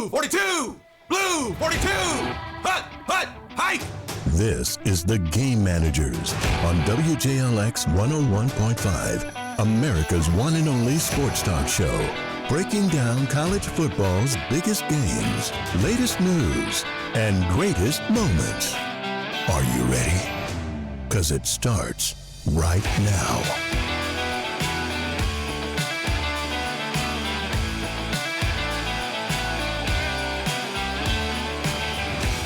Blue 42! Blue 42! Hut! Hike! This is The Game Managers on WJLX 101.5, America's one and only sports talk show. Breaking down college football's biggest games, latest news, and greatest moments. Are you ready? 'Cause it starts right now.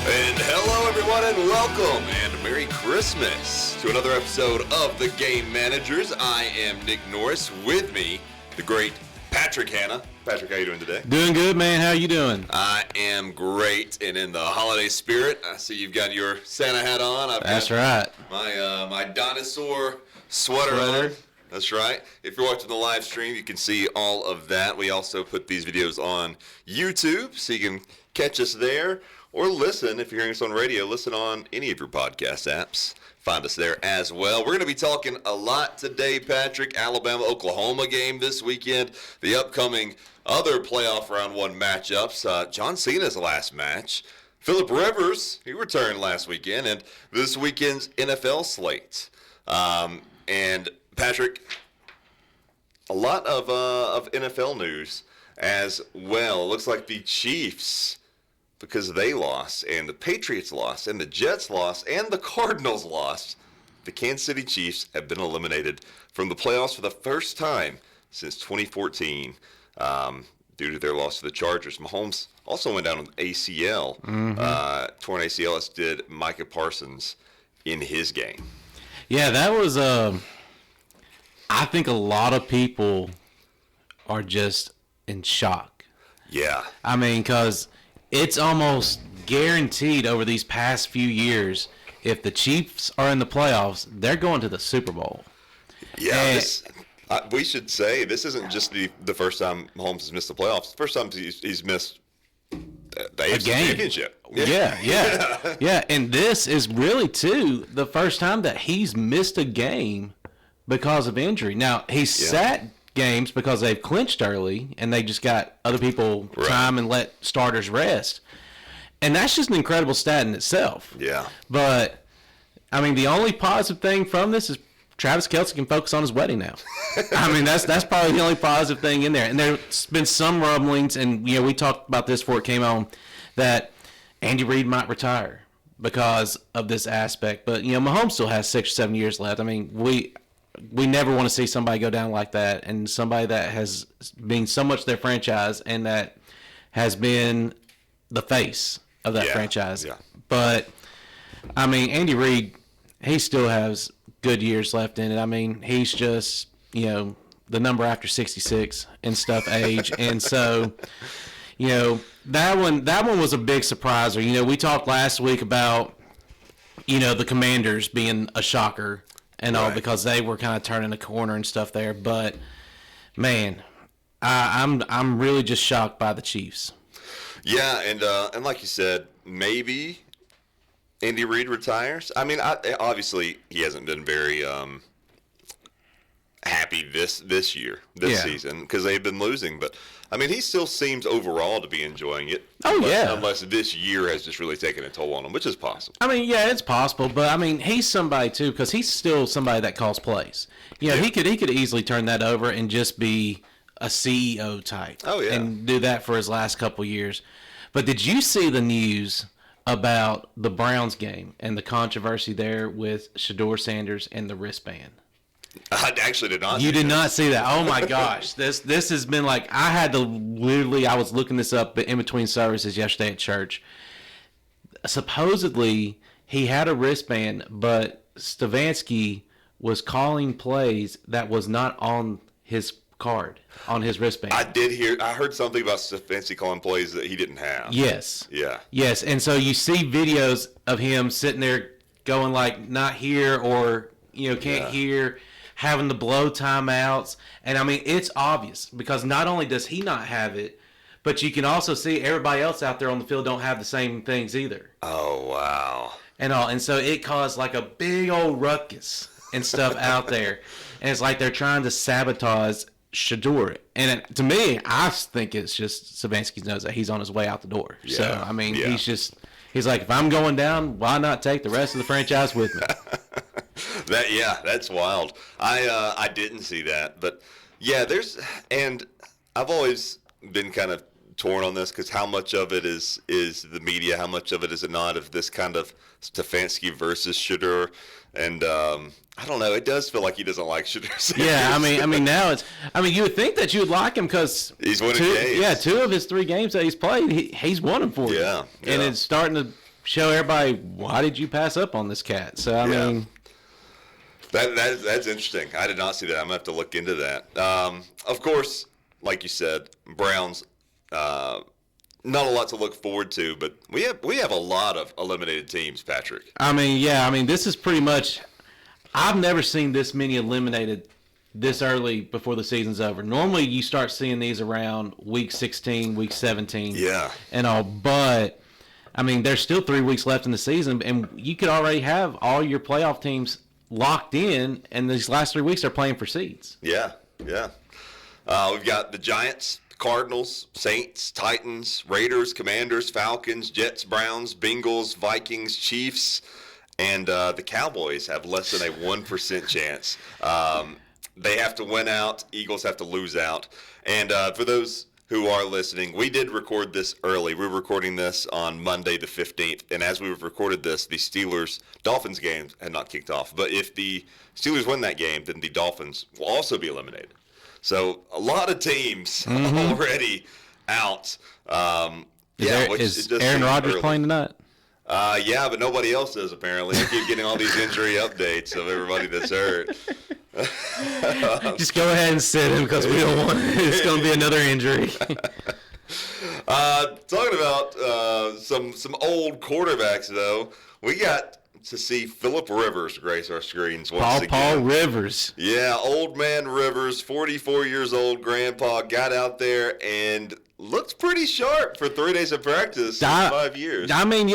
And hello, everyone, and welcome, and Merry Christmas to another episode of The Game Managers. I am Nick Norris. With me, the great Patrick Hanna. Patrick, how you doing today? Doing good, man. How you doing? I am great, and in the holiday spirit. I see you've got your Santa hat on. That's right. My dinosaur sweater on. That's right. If you're watching the live stream, you can see all of that. We also put these videos on YouTube, so you can catch us there. Or listen, if you're hearing us on radio, listen on any of your podcast apps. Find us there as well. We're going to be talking a lot today, Patrick. Alabama-Oklahoma game this weekend. The upcoming other playoff round one matchups. John Cena's last match. Phillip Rivers, he returned last weekend. And this weekend's NFL slate. And Patrick, a lot of NFL news as well. It looks like the Chiefs, because they lost, and the Patriots lost, and the Jets lost, and the Cardinals lost, the Kansas City Chiefs have been eliminated from the playoffs for the first time since 2014 due to their loss to the Chargers. Mahomes also went down with ACL, torn ACL, as did Micah Parsons in his game. Yeah, that was, I think a lot of people are just in shock. Yeah. I mean, because it's almost guaranteed over these past few years, if the Chiefs are in the playoffs, they're going to the Super Bowl. Yeah, we should say this isn't just the first time Mahomes has missed the playoffs. The first time he's missed the AFC Championship. Yeah. And this is really, too, the first time that he's missed a game because of injury. Now, he's sat games because they've clinched early and they just got other people time and let starters rest. And that's just an incredible stat in itself. Yeah. But, I mean, the only positive thing from this is Travis Kelce can focus on his wedding now. I mean, that's probably the only positive thing in there. And there's been some rumblings, and, we talked about this before it came on, that Andy Reid might retire because of this aspect. But, Mahomes still has 6 or 7 years left. I mean, we never want to see somebody go down like that, and somebody that has been so much their franchise and that has been the face of that franchise. Yeah. But, I mean, Andy Reid, he still has good years left in it. I mean, he's just, the number after 66 and stuff age. And so, that one was a big surprise. We talked last week about, the Commanders being a shocker and all, because they were kind of turning the corner and stuff there. But, man, I'm really just shocked by the Chiefs. Yeah, and like you said, maybe Andy Reid retires. I mean, obviously he hasn't been very happy this season because they've been losing. But, I mean, he still seems overall to be enjoying it. Unless this year has just really taken a toll on him, which is possible. I mean, yeah, it's possible. But, I mean, he's somebody, too, because he's still somebody that calls plays. He could easily turn that over and just be a CEO type. Oh, yeah. And do that for his last couple years. But did you see the news about the Browns game and the controversy there with Shedeur Sanders and the wristband? I actually did not. You did not see that? Oh my gosh! This has been like, I had to literally. I was looking this up in between services yesterday at church. Supposedly he had a wristband, but Stefanski was calling plays that was not on his card, on his wristband. I heard something about Stefanski calling plays that he didn't have. Yes. Yeah. Yes, and so you see videos of him sitting there going like, not here, or, can't hear, having to blow timeouts. And, I mean, it's obvious because not only does he not have it, but you can also see everybody else out there on the field don't have the same things either. Oh, wow. And so it caused like a big old ruckus and stuff out there. And it's like they're trying to sabotage Shador. And to me, I think it's just Savansky knows that he's on his way out the door. Yeah. So, I mean, Yeah. he's like, if I'm going down, why not take the rest of the franchise with me? That's wild. I didn't see that, but yeah, and I've always been kind of torn on this because how much of it is the media, how much of it is it not of this kind of Stefanski versus Shador, and I don't know. It does feel like he doesn't like Shador. Yeah, I mean now you would think that you would like him because he's winning games. Yeah, 2 of his 3 games that he's played, he's won them for you. Yeah, and it's starting to show everybody, why did you pass up on this cat? So I mean. That's interesting. I did not see that. I'm going to have to look into that. Of course, like you said, Browns, not a lot to look forward to, but we have a lot of eliminated teams, Patrick. I mean, this is pretty much – I've never seen this many eliminated this early before the season's over. Normally you start seeing these around week 16, week 17 and all, but – I mean, there's still 3 weeks left in the season, and you could already have all your playoff teams – locked in, and these last 3 weeks they're playing for seeds. Yeah. We've got the Giants, Cardinals, Saints, Titans, Raiders, Commanders, Falcons, Jets, Browns, Bengals, Vikings, Chiefs, and the Cowboys have less than a 1% chance. They have to win out. Eagles have to lose out. And for those who are listening, we did record this early. We were recording this on Monday the 15th, and as we recorded this, the Steelers-Dolphins game had not kicked off. But if the Steelers win that game, then the Dolphins will also be eliminated. So a lot of teams already out. Is Aaron Rodgers playing tonight? Yeah, but nobody else is apparently. I keep getting all these injury updates of everybody that's hurt. Just go ahead and sit him because we don't want it's going to be another injury. Talking about some old quarterbacks, though, we got to see Phillip Rivers grace our screens once again. Paul Rivers. Yeah, old man Rivers, 44 years old, grandpa, got out there and looked pretty sharp for 3 days of practice in 5 years. I mean,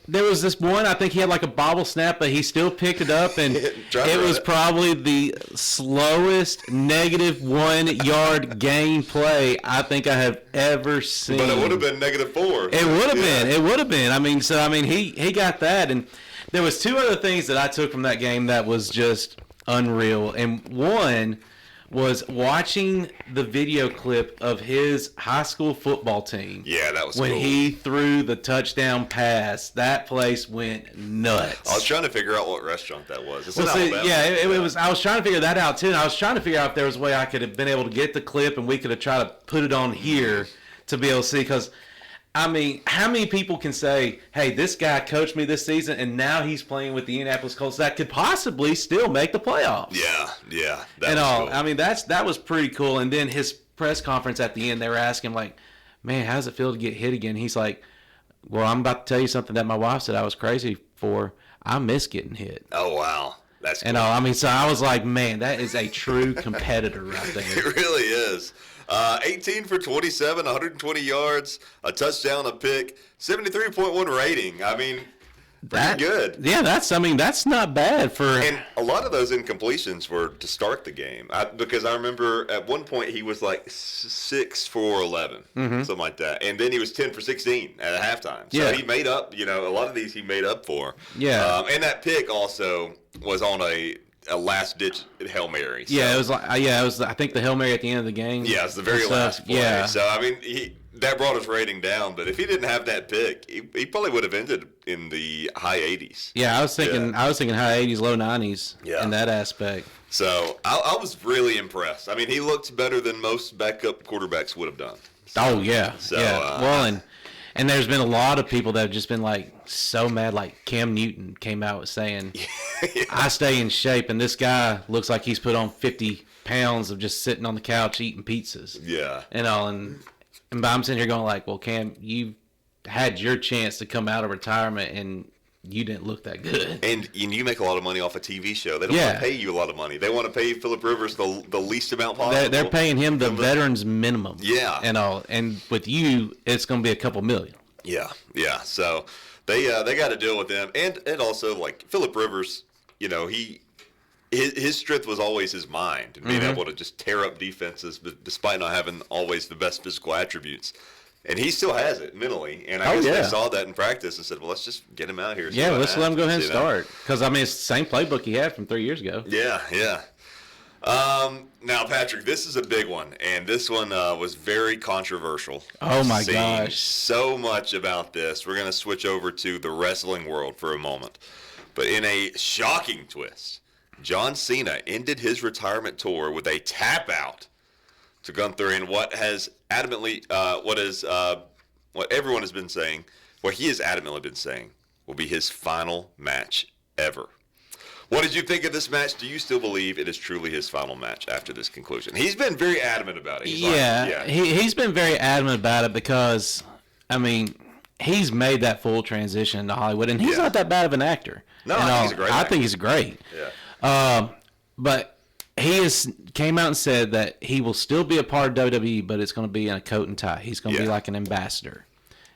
there was this one, I think he had like a bobble snap, but he still picked it up, and it was probably the slowest -1 yard gain play I think I have ever seen. But it would have been -4. It would have been. I mean, he got that, and there was 2 other things that I took from that game that was just unreal, and one was watching the video clip of his high school football team. Yeah, that was when cool. he threw the touchdown pass. That place went nuts. I was trying to figure out what restaurant that was. It's in Alabama. Yeah, it was. I was trying to figure that out too, and I was trying to figure out if there was a way I could have been able to get the clip and we could have tried to put it on here to be able to see. Because I mean, how many people can say, "Hey, this guy coached me this season, and now he's playing with the Indianapolis Colts that could possibly still make the playoffs?" Yeah. Cool. I mean, that was pretty cool. And then his press conference at the end, they were asking him, like, "Man, how does it feel to get hit again?" He's like, "Well, I'm about to tell you something that my wife said I was crazy for. I miss getting hit." Oh wow, that's cool. And I mean, so I was like, "Man, that is a true competitor right there." It really is. 18 for 27, 120 yards, a touchdown, a pick, 73.1 rating. I mean, pretty good. Yeah, that's not bad for. And a lot of those incompletions were to start the game. Because I remember at one point he was like 6 for 11, something like that. And then he was 10 for 16 at halftime. So he made up, a lot of these he made up for. Yeah. And that pick also was on a last-ditch Hail Mary. So. Yeah, it was I think the Hail Mary at the end of the game. Yeah, it's the very last play. Yeah. So, I mean, that brought his rating down. But if he didn't have that pick, he probably would have ended in the high 80s. Yeah, I was thinking high 80s, low 90s in that aspect. So, I was really impressed. I mean, he looked better than most backup quarterbacks would have done. So, oh, yeah. So, well, and there's been a lot of people that have just been like so mad. Like Cam Newton came out saying, "I stay in shape," and this guy looks like he's put on 50 pounds of just sitting on the couch eating pizzas. Yeah, and I'm sitting here going like, "Well, Cam, you had your chance to come out of retirement and you didn't look that good." And you make a lot of money off a TV show. They don't want to pay you a lot of money. They want to pay Phillip Rivers the least amount possible. They're paying him the veterans minimum. Yeah. And with you, it's going to be a couple million. Yeah. So they got to deal with them. And also, like, Phillip Rivers, he his strength was always his mind and being able to just tear up defenses, but despite not having always the best physical attributes. And he still has it mentally. And I guess they saw that in practice and said, well, let's just get him out here. Yeah, let's let him go ahead and start. Because, I mean, it's the same playbook he had from 3 years ago. Yeah. Now, Patrick, this is a big one. And this one was very controversial. Oh, my Seeing gosh. so much about this. We're going to switch over to the wrestling world for a moment. But in a shocking twist, John Cena ended his retirement tour with a tap out to Gunther in what has adamantly, what everyone has been saying, what he has adamantly been saying, will be his final match ever. What did you think of this match? Do you still believe it is truly his final match after this conclusion? He's been very adamant about it. He's been very adamant about it because, I mean, he's made that full transition into Hollywood, and he's not that bad of an actor. No, I think he's a great actor. I think he's great. Yeah. But he came out and said that he will still be a part of WWE, but it's going to be in a coat and tie. He's going to be like an ambassador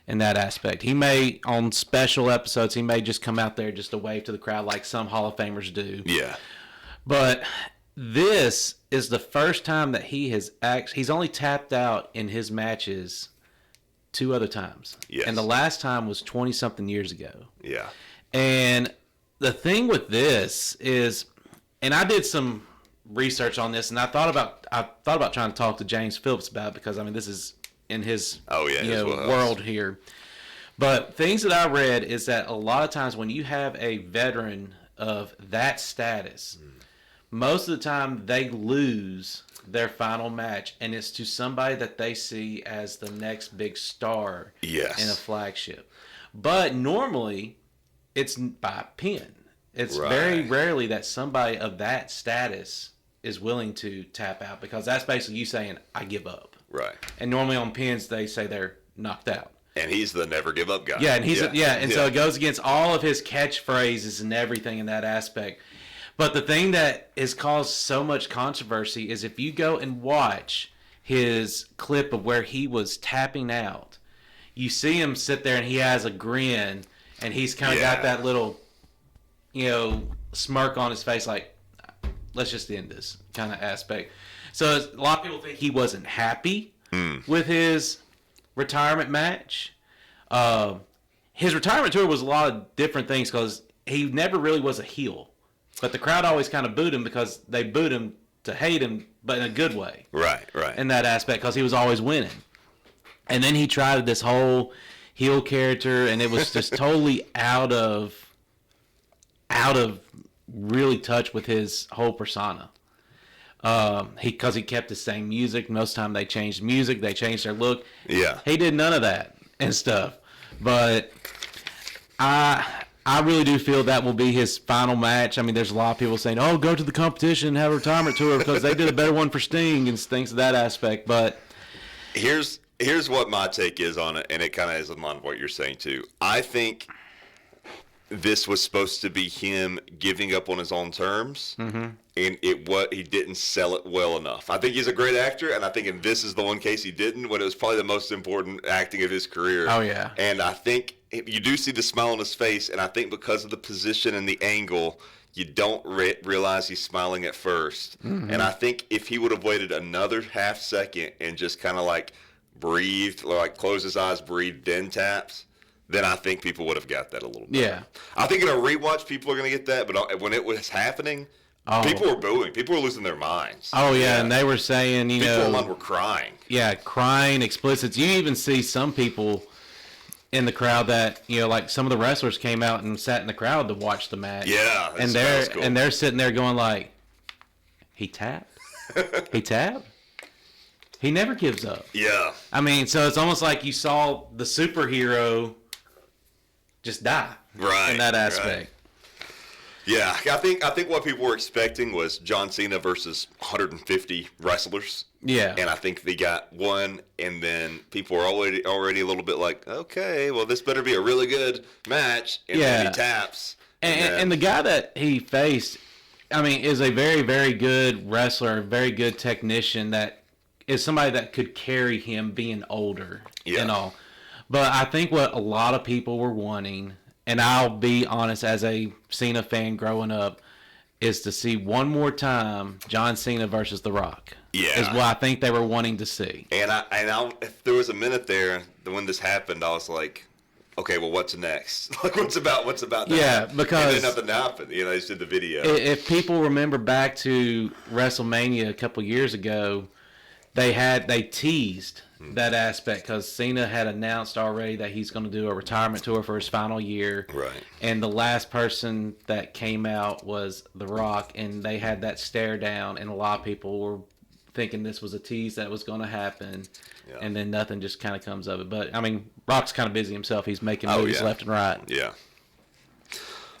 in that aspect. He may, on special episodes, he may just come out there just to wave to the crowd like some Hall of Famers do. Yeah. But this is the first time that he's only tapped out in his matches 2 other times. Yes. And the last time was 20-something years ago. Yeah. And the thing with this is, and I did some research on this, and I thought about trying to talk to James Phillips about it because, I mean, this is in his world here. But things that I read is that a lot of times when you have a veteran of that status, most of the time they lose their final match, and it's to somebody that they see as the next big star in a flagship. But normally, it's by pin. It's very rarely that somebody of that status is willing to tap out because that's basically you saying, I give up. Right. And normally on pins, they say they're knocked out. And he's the never give up guy. Yeah, and so it goes against all of his catchphrases and everything in that aspect. But the thing that has caused so much controversy is if you go and watch his clip of where he was tapping out, you see him sit there and he has a grin and he's kind of got that little, smirk on his face like, let's just end this kind of aspect. So a lot of people think he wasn't happy with his retirement match. His retirement tour was a lot of different things because he never really was a heel. But the crowd always kind of booed him because they booed him to hate him, but in a good way. Right. In that aspect because he was always winning. And then he tried this whole heel character, and it was just totally out of really touch with his whole persona. Because he kept the same music. Most of the time they changed music, they changed their look. Yeah. He did none of that and stuff. But I really do feel that will be his final match. I mean, there's a lot of people saying, oh, go to the competition and have a retirement tour because they did a better one for Sting and things of that aspect. But here's what my take is on it, and it kind of is in line with what you're saying too. I think this was supposed to be him giving up on his own terms, and he didn't sell it well enough. I think he's a great actor, and I think this is the one case he didn't, when it was probably the most important acting of his career. Oh, yeah. And I think you do see the smile on his face, and I think because of the position and the angle, you don't realize he's smiling at first. And I think if he would have waited another half second and just kind of like breathed, like closed his eyes, breathed, then taps, then I think people would have got that a little bit. Yeah. I think in a rewatch, people are going to get that, but when it was happening, people were booing. People were losing their minds. Oh, yeah, and they were saying, people online were crying. Yeah, crying, explicits. You even see some people in the crowd that, like some of the wrestlers came out and sat in the crowd to watch the match. Yeah, and they're sitting there going like, he tapped? He tapped? He never gives up. Yeah. I mean, so it's almost like you saw the superhero just die. Right. In that aspect. Right. Yeah, I think what people were expecting was John Cena versus 150 wrestlers. Yeah. And I think they got one, and then people were already a little bit like, okay, well, this better be a really good match. And then he taps. And the guy that he faced, I mean, is a very, very good wrestler, very good technician that is somebody that could carry him being older and all. But I think what a lot of people were wanting, and I'll be honest, as a Cena fan growing up, is to see one more time John Cena versus The Rock. Yeah. Is what I think they were wanting to see. And if there was a minute there when this happened, I was like, okay, well, what's next? Like, what's about to Yeah, happen? because and then nothing happened. You know, they just did the video. If people remember back to WrestleMania a couple years ago, they teased that aspect because Cena had announced already that he's going to do a retirement tour for his final year. Right. And the last person that came out was The Rock, and they had that stare down, and a lot of people were thinking this was a tease that was going to happen. Yeah. And then nothing just kind of comes of it. But, I mean, Rock's kind of busy himself. He's making movies left and right. Yeah.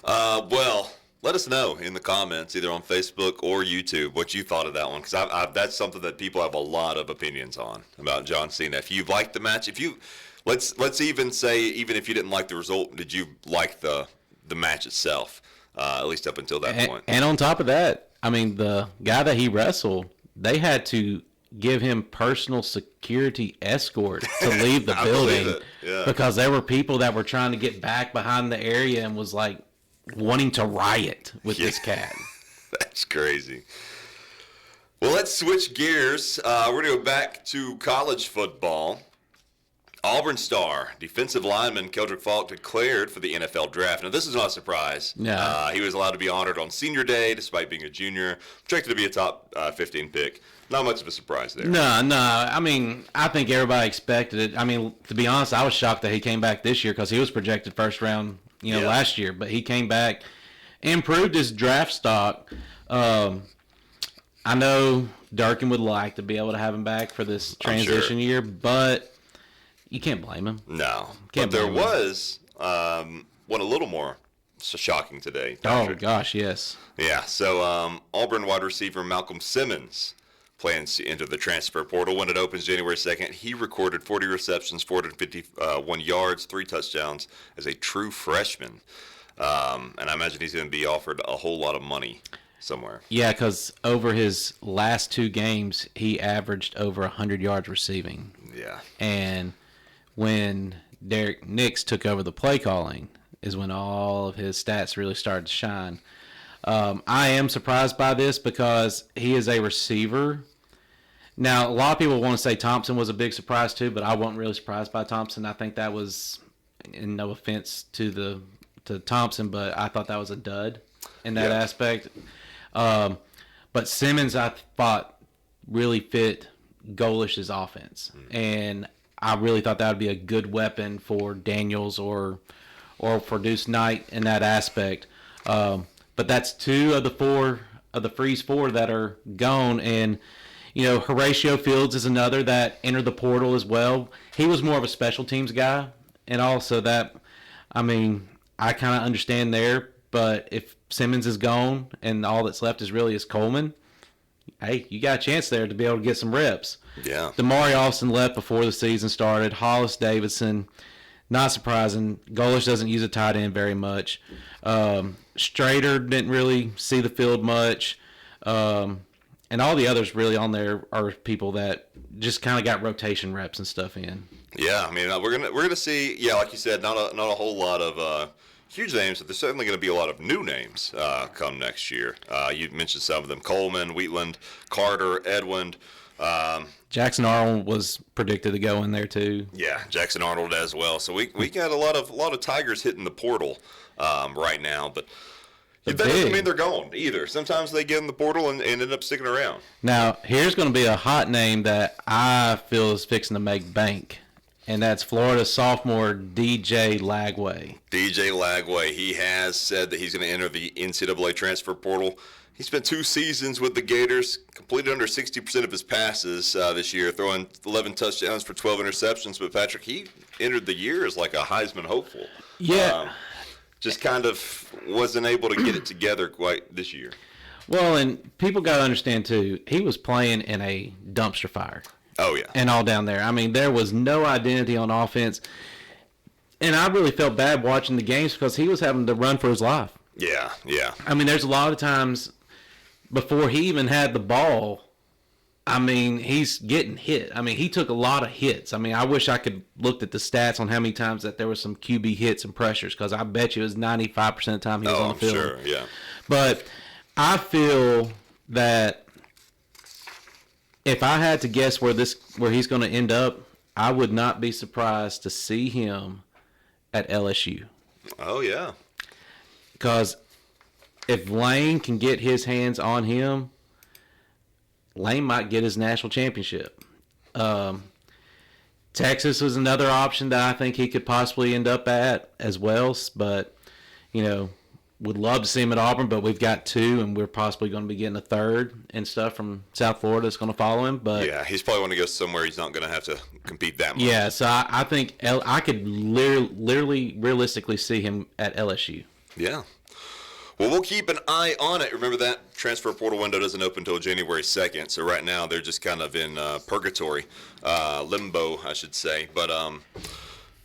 Well, let us know in the comments, either on Facebook or YouTube, what you thought of that one. Because that's something that people have a lot of opinions on, about John Cena. If you liked the match, let's even say, even if you didn't like the result, did you like the match itself, at least up until that point? And on top of that, I mean, the guy that he wrestled, they had to give him personal security escort to leave the building because there were people that were trying to get back behind the area and was like wanting to riot with this cat. That's crazy. Well, let's switch gears. We're going to go back to college football. Auburn star defensive lineman Keldrick Falk declared for the NFL draft. Now, this is not a surprise. No. He was allowed to be honored on senior day despite being a junior. Projected to be a top 15 pick. Not much of a surprise there. No. I mean, I think everybody expected it. I mean, to be honest, I was shocked that he came back this year because he was projected first round, last year. But he came back, improved his draft stock. I know Durkin would like to be able to have him back for this transition year, but you can't blame him. No. But there was one a little more shocking today, Patrick. Oh, gosh, yes. Yeah, so Auburn wide receiver Malcolm Simmons plans to enter the transfer portal when it opens January 2nd. He recorded 40 receptions, 451 yards, 3 touchdowns as a true freshman. And I imagine he's going to be offered a whole lot of money somewhere. Yeah, because over his last 2 games, he averaged over 100 yards receiving. Yeah. And when Derek Nix took over the play calling is when all of his stats really started to shine. I am surprised by this because he is a receiver. Now, a lot of people want to say Thompson was a big surprise too, but I wasn't really surprised by Thompson. I think that was, and no offense to Thompson, but I thought that was a dud in that aspect. But Simmons, I thought, really fit Golish's offense. And I really thought that would be a good weapon for Daniels or for Deuce Knight in that aspect. But that's 2 of the 4 of the Freeze 4 that are gone. And, Horatio Fields is another that entered the portal as well. He was more of a special teams guy. And also that, I mean, I kind of understand there. But if Simmons is gone and all that's left is Coleman, hey, you got a chance there to be able to get some reps. Yeah. Damari Austin left before the season started. Hollis Davidson, not surprising. Golish doesn't use a tight end very much. Strader didn't really see the field much. And all the others really on there are people that just kind of got rotation reps and stuff in. Yeah, I mean, we're gonna see. Yeah, like you said, not a whole lot of huge names, but there's certainly going to be a lot of new names come next year. You mentioned some of them: Coleman, Wheatland, Carter, Edwin. Jackson Arnold was predicted to go in there too. Yeah, Jackson Arnold as well. So we got a lot of Tigers hitting the portal right now, but that doesn't mean they're gone either. Sometimes they get in the portal and end up sticking around. Now, here's going to be a hot name that I feel is fixing to make bank, and that's Florida sophomore DJ Lagway. DJ Lagway, he has said that he's going to enter the NCAA transfer portal. He spent 2 seasons with the Gators, completed under 60% of his passes this year, throwing 11 touchdowns for 12 interceptions. But, Patrick, he entered the year as like a Heisman hopeful. Yeah. Just kind of wasn't able to get it together quite this year. Well, and people got to understand, too, he was playing in a dumpster fire. Oh, yeah. And all down there. I mean, there was no identity on offense. And I really felt bad watching the games because he was having to run for his life. Yeah. I mean, there's a lot of times before he even had the ball, I mean, he's getting hit. I mean, he took a lot of hits. I mean, I wish I could looked at the stats on how many times that there was some QB hits and pressures because I bet you it was 95% of the time he was on the field. Sure, yeah. But I feel that if I had to guess where he's going to end up, I would not be surprised to see him at LSU. Oh, yeah. Because if Lane can get his hands on him, Lane might get his national championship. Texas was another option that I think he could possibly end up at as well. But, would love to see him at Auburn, but we've got two, and we're possibly going to be getting a third and stuff from South Florida that's going to follow him. But yeah, he's probably want to go somewhere he's not going to have to compete that much. Yeah, so I think I could literally, realistically see him at LSU. Yeah. Well, we'll keep an eye on it. Remember that transfer portal window doesn't open until January 2nd, so right now they're just kind of in purgatory, limbo, I should say. But,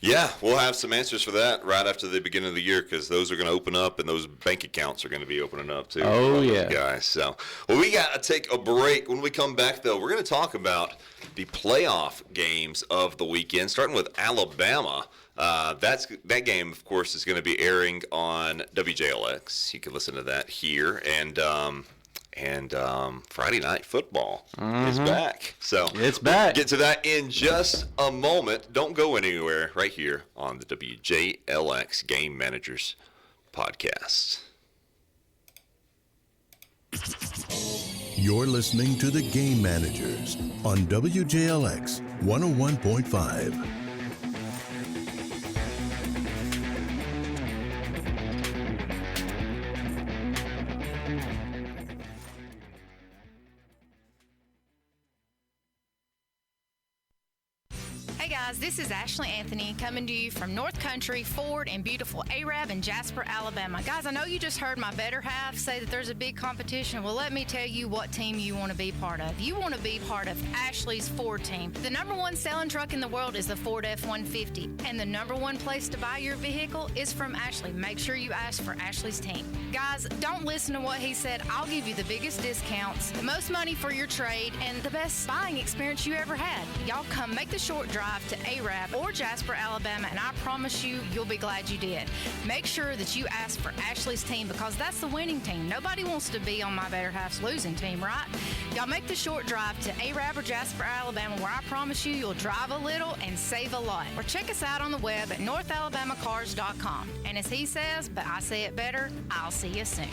yeah, we'll have some answers for that right after the beginning of the year because those are going to open up and those bank accounts are going to be opening up too. Oh, yeah. Guys, so, well, we got to take a break. When we come back, though, we're going to talk about the playoff games of the weekend, starting with Alabama. That game, of course, is going to be airing on WJLX. You can listen to that here, and Friday Night Football is back. So it's back. We'll get to that in just a moment. Don't go anywhere. Right here on the WJLX Game Managers Podcast. You're listening to the Game Managers on WJLX 101.5. This is Ashley Anthony coming to you from North Country Ford in beautiful Arab in Jasper, Alabama. Guys, I know you just heard my better half say that there's a big competition. Well, let me tell you what team you want to be part of. You want to be part of Ashley's Ford team. The number one selling truck in the world is the Ford F-150, and the number one place to buy your vehicle is from Ashley. Make sure you ask for Ashley's team. Guys, don't listen to what he said. I'll give you the biggest discounts, the most money for your trade, and the best buying experience you ever had. Y'all come make the short drive to Arab or Jasper, Alabama, and I promise you'll be glad you did. Make sure that you ask for Ashley's team because that's the winning team. Nobody wants to be on my better half's losing team, right? Y'all make the short drive to Arab or Jasper, Alabama, where I promise you'll drive a little and save a lot. Or check us out on the web at northalabamacars.com. And as he says, but I say it better, I'll see you soon.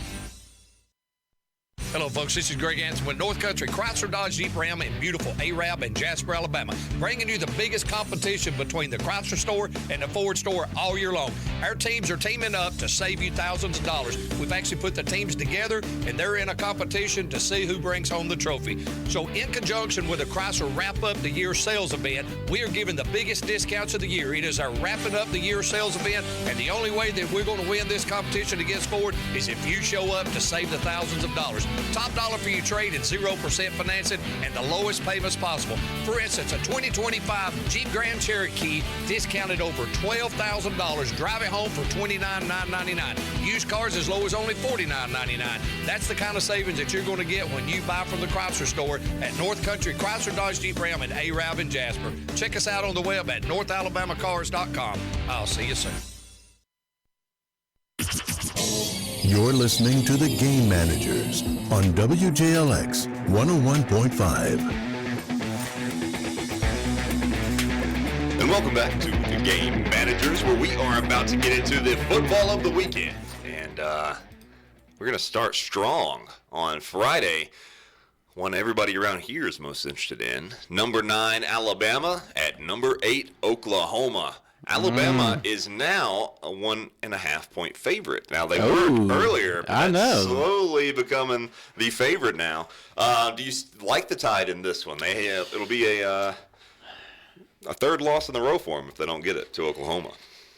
Hello, folks. This is Greg Anson with North Country Chrysler Dodge Jeep Ram in beautiful Arab and Jasper, Alabama, bringing you the biggest competition between the Chrysler store and the Ford store all year long. Our teams are teaming up to save you thousands of dollars. We've actually put the teams together, and they're in a competition to see who brings home the trophy. So in conjunction with the Chrysler Wrap Up the Year sales event, we are giving the biggest discounts of the year. It is our Wrapping Up the Year sales event, and the only way that we're going to win this competition against Ford is if you show up to save the thousands of dollars. Top dollar for your trade and 0% financing and the lowest payments possible. For instance, a 2025 Jeep Grand Cherokee discounted over $12,000, driving home for $29,999. Used cars as low as only $49,999. That's the kind of savings that you're going to get when you buy from the Chrysler store at North Country Chrysler Dodge Jeep Ram in Arab and Jasper. Check us out on the web at northalabamacars.com. I'll see you soon. You're listening to the Game Managers on WJLX 101.5. And welcome back to the Game Managers, where we are about to get into the football of the weekend. And we're going to start strong on Friday. One everybody around here is most interested in. Number 9, Alabama at number 8, Oklahoma. Alabama is now a 1.5-point favorite. Now, they weren't earlier, but I know. Slowly becoming the favorite now. Do you like the Tide in this one? It'll be a third loss in the row for them if they don't get it to Oklahoma.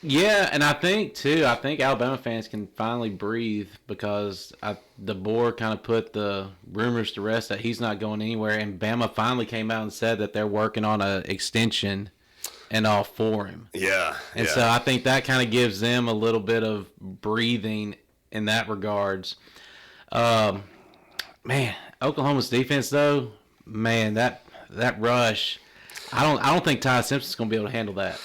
Yeah, and I think Alabama fans can finally breathe because the board kind of put the rumors to rest that he's not going anywhere, and Bama finally came out and said that they're working on an extension and all for him. Yeah. And so I think that kind of gives them a little bit of breathing in that regards. Man, Oklahoma's defense though, man, that rush, I don't think Ty Simpson's going to be able to handle that.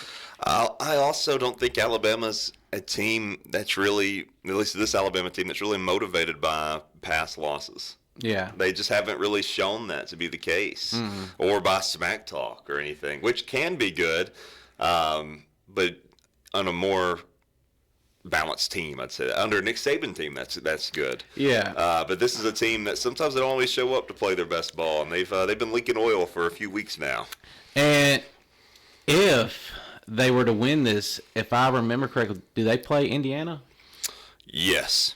I also don't think Alabama's a team that's really, at least this Alabama team, that's really motivated by past losses. Yeah. They just haven't really shown that to be the case, or by smack talk or anything, which can be good, but on a more balanced team, I'd say. Under a Nick Saban team, that's good. Yeah. But this is a team that sometimes they don't always show up to play their best ball, and they've been leaking oil for a few weeks now. And if they were to win this, if I remember correctly, do they play Indiana? Yes.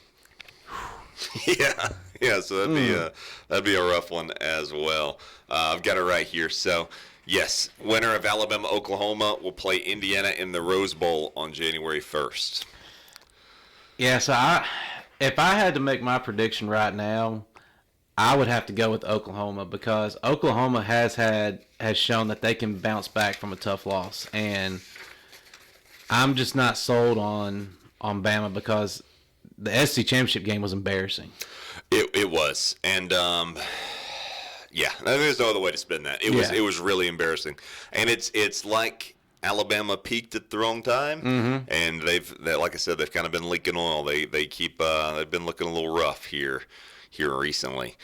Yeah. So that'd be a rough one as well. I've got it right here. So yes, winner of Alabama Oklahoma will play Indiana in the Rose Bowl on January 1st. Yeah. So if I had to make my prediction right now, I would have to go with Oklahoma, because Oklahoma has shown that they can bounce back from a tough loss, and I'm just not sold on Bama, because the SEC championship game was embarrassing. It was, and yeah, there's no other way to spin that. It was really embarrassing, and it's like Alabama peaked at the wrong time, and like I said, they've kind of been leaking oil. They've been looking a little rough here recently.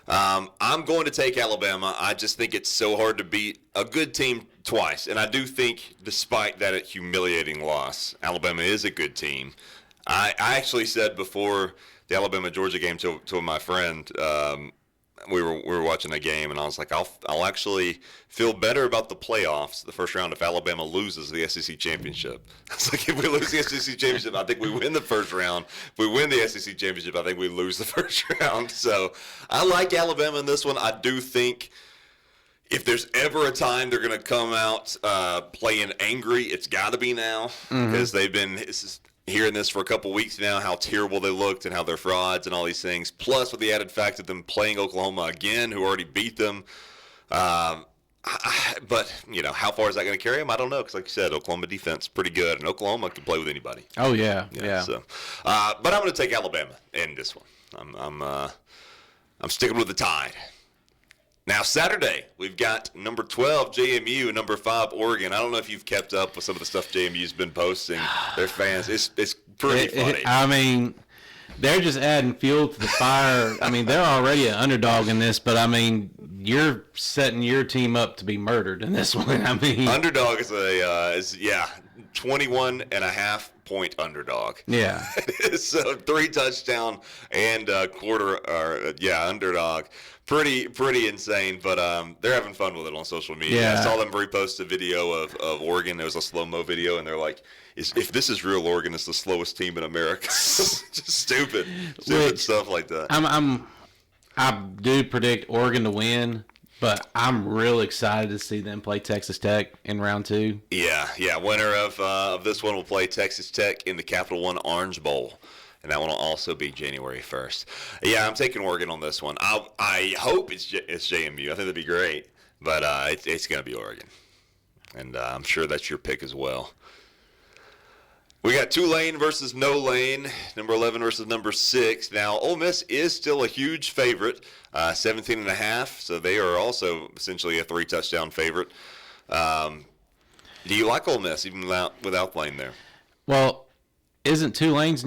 I'm going to take Alabama. I just think it's so hard to beat a good team twice, and I do think, despite that humiliating loss, Alabama is a good team. I actually said before the Alabama-Georgia game to my friend, we were watching a game, and I was like, I'll actually feel better about the playoffs, the first round, if Alabama loses the SEC championship. It's like, if we lose the SEC championship, I think we win the first round. If we win the SEC championship, I think we lose the first round. So I like Alabama in this one. I do think if there's ever a time they're going to come out playing angry, it's got to be now, because they've been hearing this for a couple weeks now, how terrible they looked and how they're frauds and all these things. Plus, with the added fact of them playing Oklahoma again, who already beat them. But, how far is that going to carry them? I don't know, because like you said, Oklahoma defense pretty good, and Oklahoma can play with anybody. Oh, yeah. So, but I'm going to take Alabama in this one. I'm sticking with the Tide. Now, Saturday, we've got number 12, JMU, and number 5, Oregon. I don't know if you've kept up with some of the stuff JMU's been posting. Their fans, it's pretty funny. I mean, they're just adding fuel to the fire. I mean, they're already an underdog in this, but, I mean, you're setting your team up to be murdered in this one. I mean, underdog is 21.5 point underdog. Yeah. So 3 touchdown and quarter, underdog. Pretty insane, but they're having fun with it on social media. Yeah. I saw them repost a video of Oregon. There was a slow-mo video, and they're like, if this is real Oregon, it's the slowest team in America. Just stupid stuff like that. I do predict Oregon to win, but I'm real excited to see them play Texas Tech in round 2. Yeah. Winner of this one will play Texas Tech in the Capital One Orange Bowl. And that one will also be January 1st. Yeah, I'm taking Oregon on this one. I hope it's JMU. I think that'd be great. But it's going to be Oregon. And I'm sure that's your pick as well. We got Tulane versus No Lane, number 11 versus number 6. Now, Ole Miss is still a huge favorite, 17.5. So they are also essentially a 3-touchdown favorite. Do you like Ole Miss even without Lane there? Well, isn't Tulane's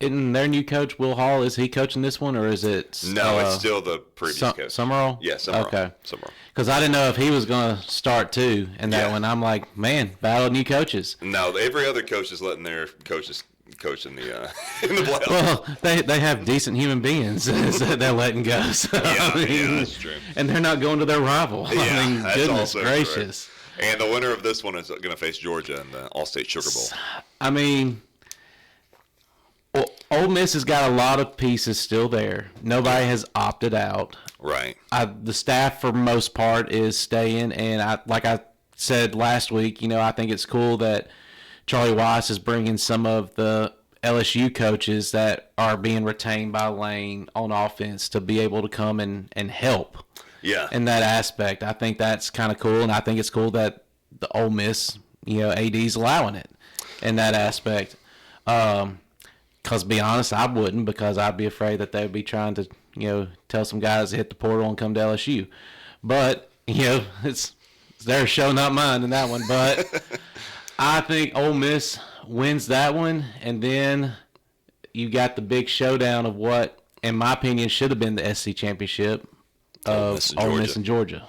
their new coach, Will Hall, is he coaching this one, or is it? No, it's still the previous coach. Summerall? Yeah, Summerall. Okay. Summerall. Because I didn't know if he was going to start too in that one. I'm like, man, battle of new coaches. No, every other coach is letting their coaches coach in the playoffs. Well, they have decent human beings that they're letting go. So, that's true. And they're not going to their rival. Yeah, that's goodness also gracious. Correct. And the winner of this one is going to face Georgia in the All-State Sugar Bowl. I mean, Ole Miss has got a lot of pieces still there. Nobody has opted out. Right. The staff, for most part, is staying. And like I said last week, I think it's cool that Charlie Weiss is bringing some of the LSU coaches that are being retained by Lane on offense to be able to come and help. Yeah. In that aspect, I think that's kind of cool, and I think it's cool that the Ole Miss, AD's allowing it in that aspect. Because, to be honest, I wouldn't, because I'd be afraid that they'd be trying to, tell some guys to hit the portal and come to LSU. But, it's their show, not mine in that one. But I think Ole Miss wins that one, and then you got the big showdown of what in my opinion, should have been the SEC championship of Ole Miss and Georgia.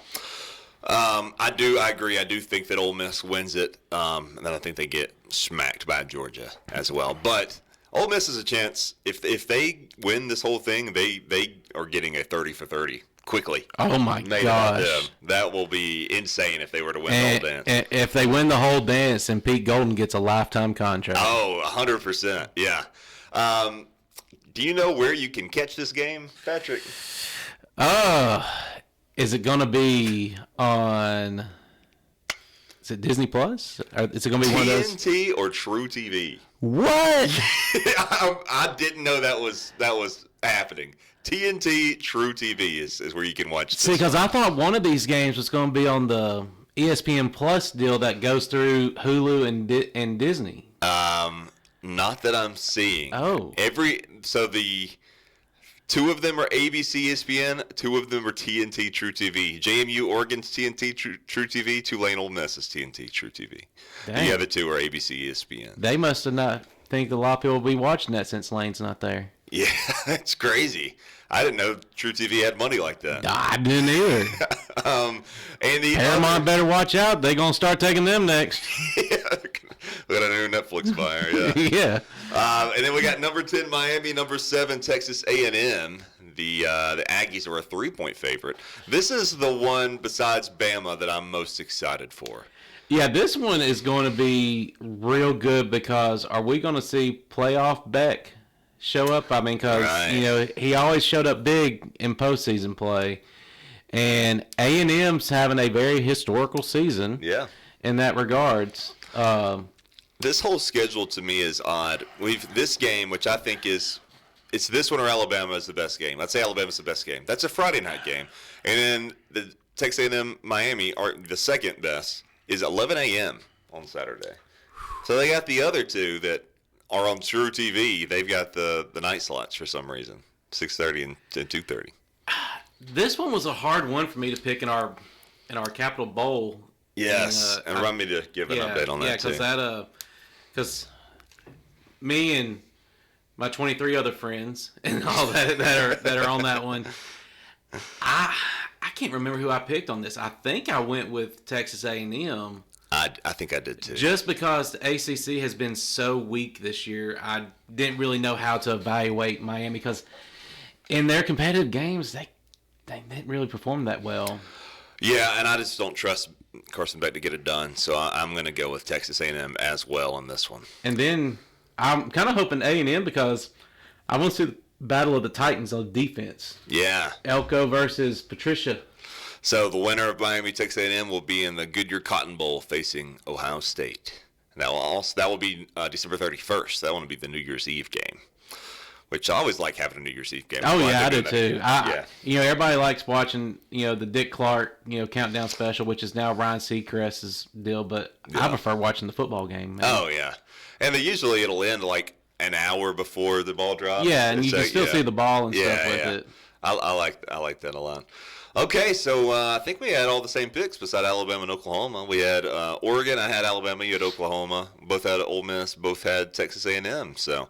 I agree. I do think that Ole Miss wins it, and then I think they get smacked by Georgia as well. But Ole Miss has a chance. If they win this whole thing, they are getting a 30 for 30 quickly. Oh my gosh, that will be insane if they were to win the whole dance. And if they win the whole dance, then Pete Golden gets a lifetime contract. Oh, 100%. Yeah. Do you know where you can catch this game, Patrick? Is it going to be on? Is it Disney Plus? Or is it going to be one of those? TNT or True TV? What? I didn't know that was happening. TNT True TV is where you can watch this. See, because I thought one of these games was going to be on the ESPN Plus deal that goes through Hulu and Disney. Not that I'm seeing. Oh. So the two of them are ABC ESPN, two of them are TNT True TV. JMU Oregon's TNT True TV, Tulane Ole Miss is TNT True TV. Dang. The other two are ABC ESPN. They must have not think a lot of people will be watching that since Lane's not there. Yeah, it's crazy. I didn't know True TV had money like that. I didn't either. And the Paramount better watch out. They're going to start taking them next. Yeah, we got a new Netflix buyer. Yeah. Yeah. And then we got number 10 Miami, number 7 Texas A&M. The Aggies are a 3-point favorite. This is the one besides Bama that I'm most excited for. Yeah, this one is going to be real good because are we going to see playoff Beck show up? I mean, because he always showed up big in postseason play, and A&M's having a very historical season. Yeah. In that regards. This whole schedule to me is odd. This game, which I think it's this one or Alabama is the best game. Let's say Alabama's the best game. That's a Friday night game, and then the Texas A&M Miami are the second best. Is 11 a.m. on Saturday. So they got the other two that are on True TV. They've got the night slots for some reason, 6:30 and 2:30. This one was a hard one for me to pick in our Capital Bowl. Yes, and run me to give an update on that too. Yeah, because me and my 23 other friends and all that are on that one. I can't remember who I picked on this. I think I went with Texas A&M. I think I did too. Just because the ACC has been so weak this year, I didn't really know how to evaluate Miami because in their competitive games, they didn't really perform that well. Yeah, and I just don't trust Carson Beck to get it done, so I'm going to go with Texas A&M as well on this one. And then I'm kind of hoping A&M because I want to see the battle of the Titans on defense. Yeah. Elko versus Patricia. So the winner of Miami Texas A&M will be in the Goodyear Cotton Bowl facing Ohio State. That will be December 31st. That will be the New Year's Eve game, which I always like having a New Year's Eve game. Oh yeah, I do too. Everybody likes watching the Dick Clark countdown special, which is now Ryan Seacrest's deal, but I prefer watching the football game. Man. Oh yeah, and usually it'll end like an hour before the ball drops. Yeah, and you can still see the ball and stuff with it. I like that a lot. Okay, so I think we had all the same picks beside Alabama and Oklahoma. We had Oregon. I had Alabama. You had Oklahoma. Both had Ole Miss. Both had Texas A&M. So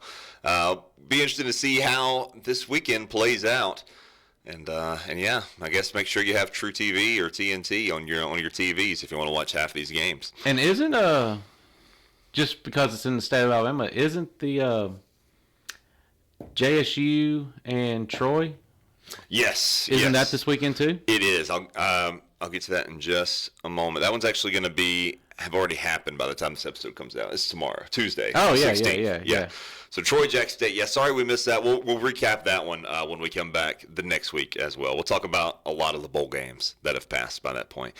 be interested to see how this weekend plays out. And yeah, I guess make sure you have True TV or TNT on your TVs if you want to watch half of these games. And isn't just because it's in the state of Alabama, isn't the JSU and Troy? Yes. Isn't that this weekend too? It is. I'll get to that in just a moment. That one's actually going to have already happened by the time this episode comes out. It's tomorrow, Tuesday. Oh yeah, 16th. yeah. So Troy Jack State. Yeah, sorry we missed that. We'll recap that one when we come back the next week as well. We'll talk about a lot of the bowl games that have passed by that point.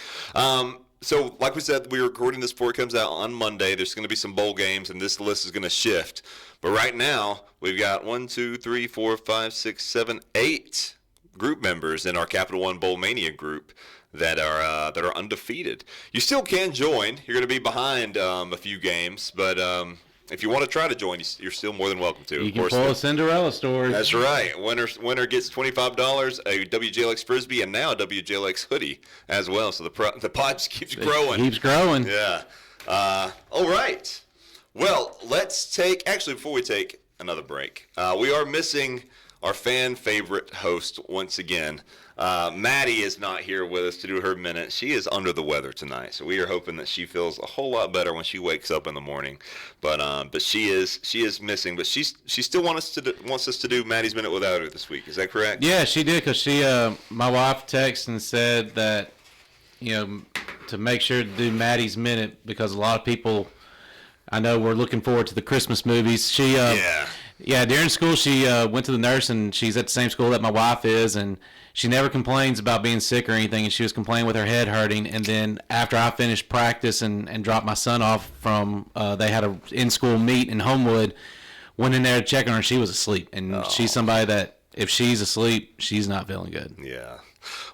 So like we said, we're recording this before it comes out on Monday. There's going to be some bowl games, and this list is going to shift. But right now, we've got 1, 2, 3, 4, 5, 6, 7, 8 group members in our Capital One Bowl Mania group that are undefeated. You still can join. You're going to be behind a few games, but if you want to try to join, you're still more than welcome to. You can pull a Cinderella story. That's right. Winner gets $25, a WJLX Frisbee, and now a WJLX hoodie as well. So the pot just keeps growing. It keeps growing. Yeah. All right. Well, let's take – actually, before we take another break, we are missing our fan favorite host once again. Maddie is not here with us to do her minute. She is under the weather tonight, so we are hoping that she feels a whole lot better when she wakes up in the morning. But she is missing. But she still wants us to do Maddie's minute without her this week. Is that correct? Yeah, she did, because my wife texted and said that, to make sure to do Maddie's minute, because a lot of people I know we're looking forward to the Christmas movies. Yeah, during school she went to the nurse, and she's at the same school that my wife is, and she never complains about being sick or anything, and she was complaining with her head hurting. And then after I finished practice and dropped my son off from, they had a in-school meet in Homewood, went in there to check on her, she was asleep. And she's somebody that if she's asleep, she's not feeling good. Yeah.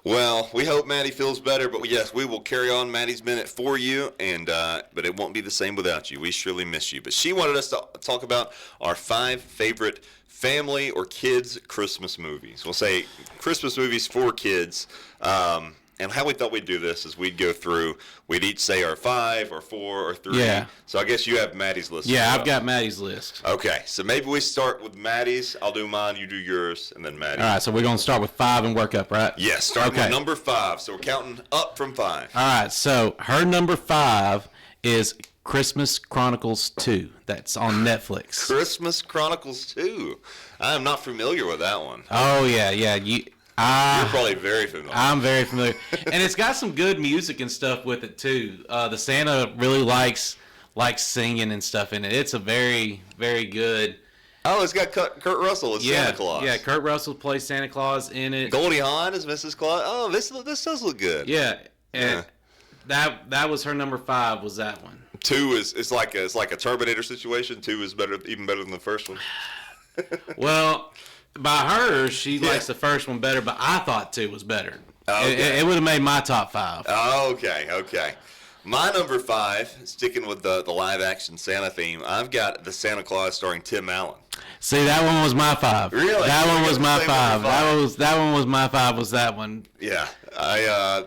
Well, we hope Maddie feels better, but yes, we will carry on Maddie's minute for you, and but it won't be the same without you. We surely miss you. But she wanted us to talk about our 5 favorite family or kids Christmas movies. We'll say Christmas movies for kids. And how we thought we'd do this is we'd go through, we'd each say our 5 or 4 or 3. Yeah. So I guess you have Maddie's list. Yeah, I've got Maddie's list. Okay, so maybe we start with Maddie's. I'll do mine, you do yours, and then Maddie's. All right, so we're going to start with 5 and work up, right? Yes, starting with number 5. So we're counting up from 5. All right, so her number 5 is Christmas Chronicles 2. That's on Netflix. Christmas Chronicles 2. I am not familiar with that one. Oh, yeah. You're probably very familiar. I'm very familiar. And it's got some good music and stuff with it, too. The Santa really likes singing and stuff in it. It's a very, very good. Oh, it's got Kurt Russell as Santa Claus. Yeah, Kurt Russell plays Santa Claus in it. Goldie Hawn is Mrs. Claus. Oh, this does look good. Yeah. And that was her number 5, was that one. 2 is like a Terminator situation. 2 is even better than the first one. Well, by her, she likes the first one better, but I thought 2 was better. Okay. It would have made my top 5. Okay. My number 5, sticking with the live action Santa theme, I've got The Santa Claus starring Tim Allen. See, that one was my 5. Really? That one was my 5. That one was my 5. Was that one? Yeah,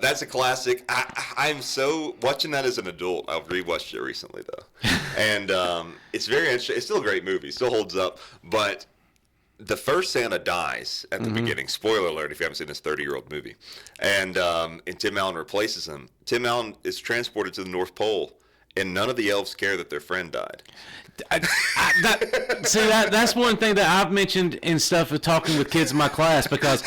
that's a classic. I'm so watching that as an adult. I've rewatched it recently though, and it's very interesting. It's still a great movie. Still holds up, but the first Santa dies at the beginning. Spoiler alert if you haven't seen this 30-year-old movie. And Tim Allen replaces him. Tim Allen is transported to the North Pole, and none of the elves care that their friend died. That's one thing that I've mentioned in stuff of talking with kids in my class, because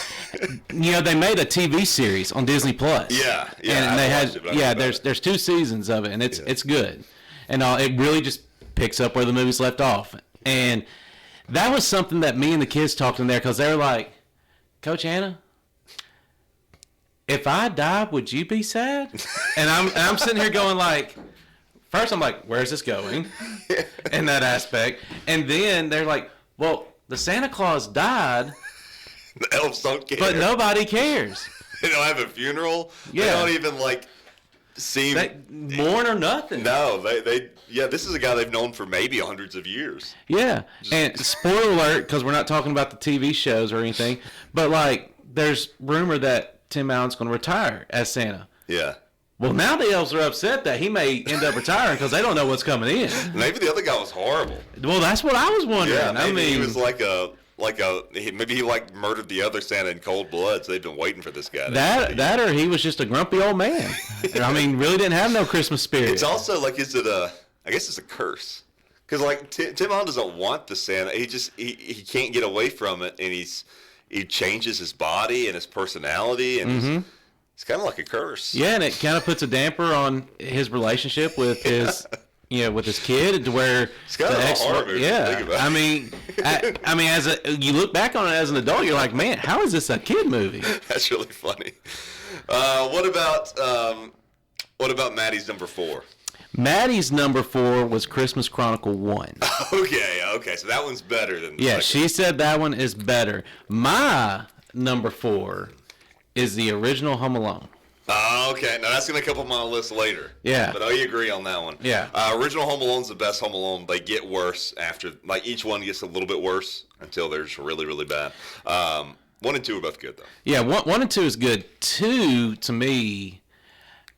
they made a TV series on Disney Plus. Yeah. And they had there's 2 seasons of it, and it's good. And it really just picks up where the movie's left off. And that was something that me and the kids talked in there, because they were like, Coach Anna, if I die, would you be sad? And I'm sitting here going like, first I'm like, where's this going? In that aspect. And then they're like, well, the Santa Claus died. The elves don't care. But nobody cares. They don't have a funeral. Yeah. They don't even seem mourn or nothing. No, this is a guy they've known for maybe hundreds of years. Yeah. And spoiler alert, because we're not talking about the TV shows or anything, but there's rumor that Tim Allen's going to retire as Santa. Yeah. Well, now the elves are upset that he may end up retiring because they don't know what's coming in. Maybe the other guy was horrible. Well, that's what I was wondering. Yeah, maybe he was maybe he murdered the other Santa in cold blood, so they've been waiting for this guy. That or he was just a grumpy old man. Really didn't have no Christmas spirit. It's also I guess it's a curse, because Tim Allen doesn't want the Santa. He can't get away from it, and he changes his body and his personality, and it's kind of like a curse. Yeah, and it kind of puts a damper on his relationship with his. With his kid, to where it's kind of a horror movie. Yeah, think about as you look back on it as an adult, you're like, man, how is this a kid movie? That's really funny. What about Maddie's number 4? Maddie's number 4 was Christmas Chronicle 1. Okay, so that one's better than the second. She said that one is better. My number 4 is the original Home Alone. Okay. Now that's going to come up on my list later. Yeah. But you agree on that one. Yeah. Original Home Alone's the best Home Alone. They get worse after, each one gets a little bit worse until they're just really, really bad. 1 and 2 are both good, though. Yeah, 1 and 2 is good. 2, to me,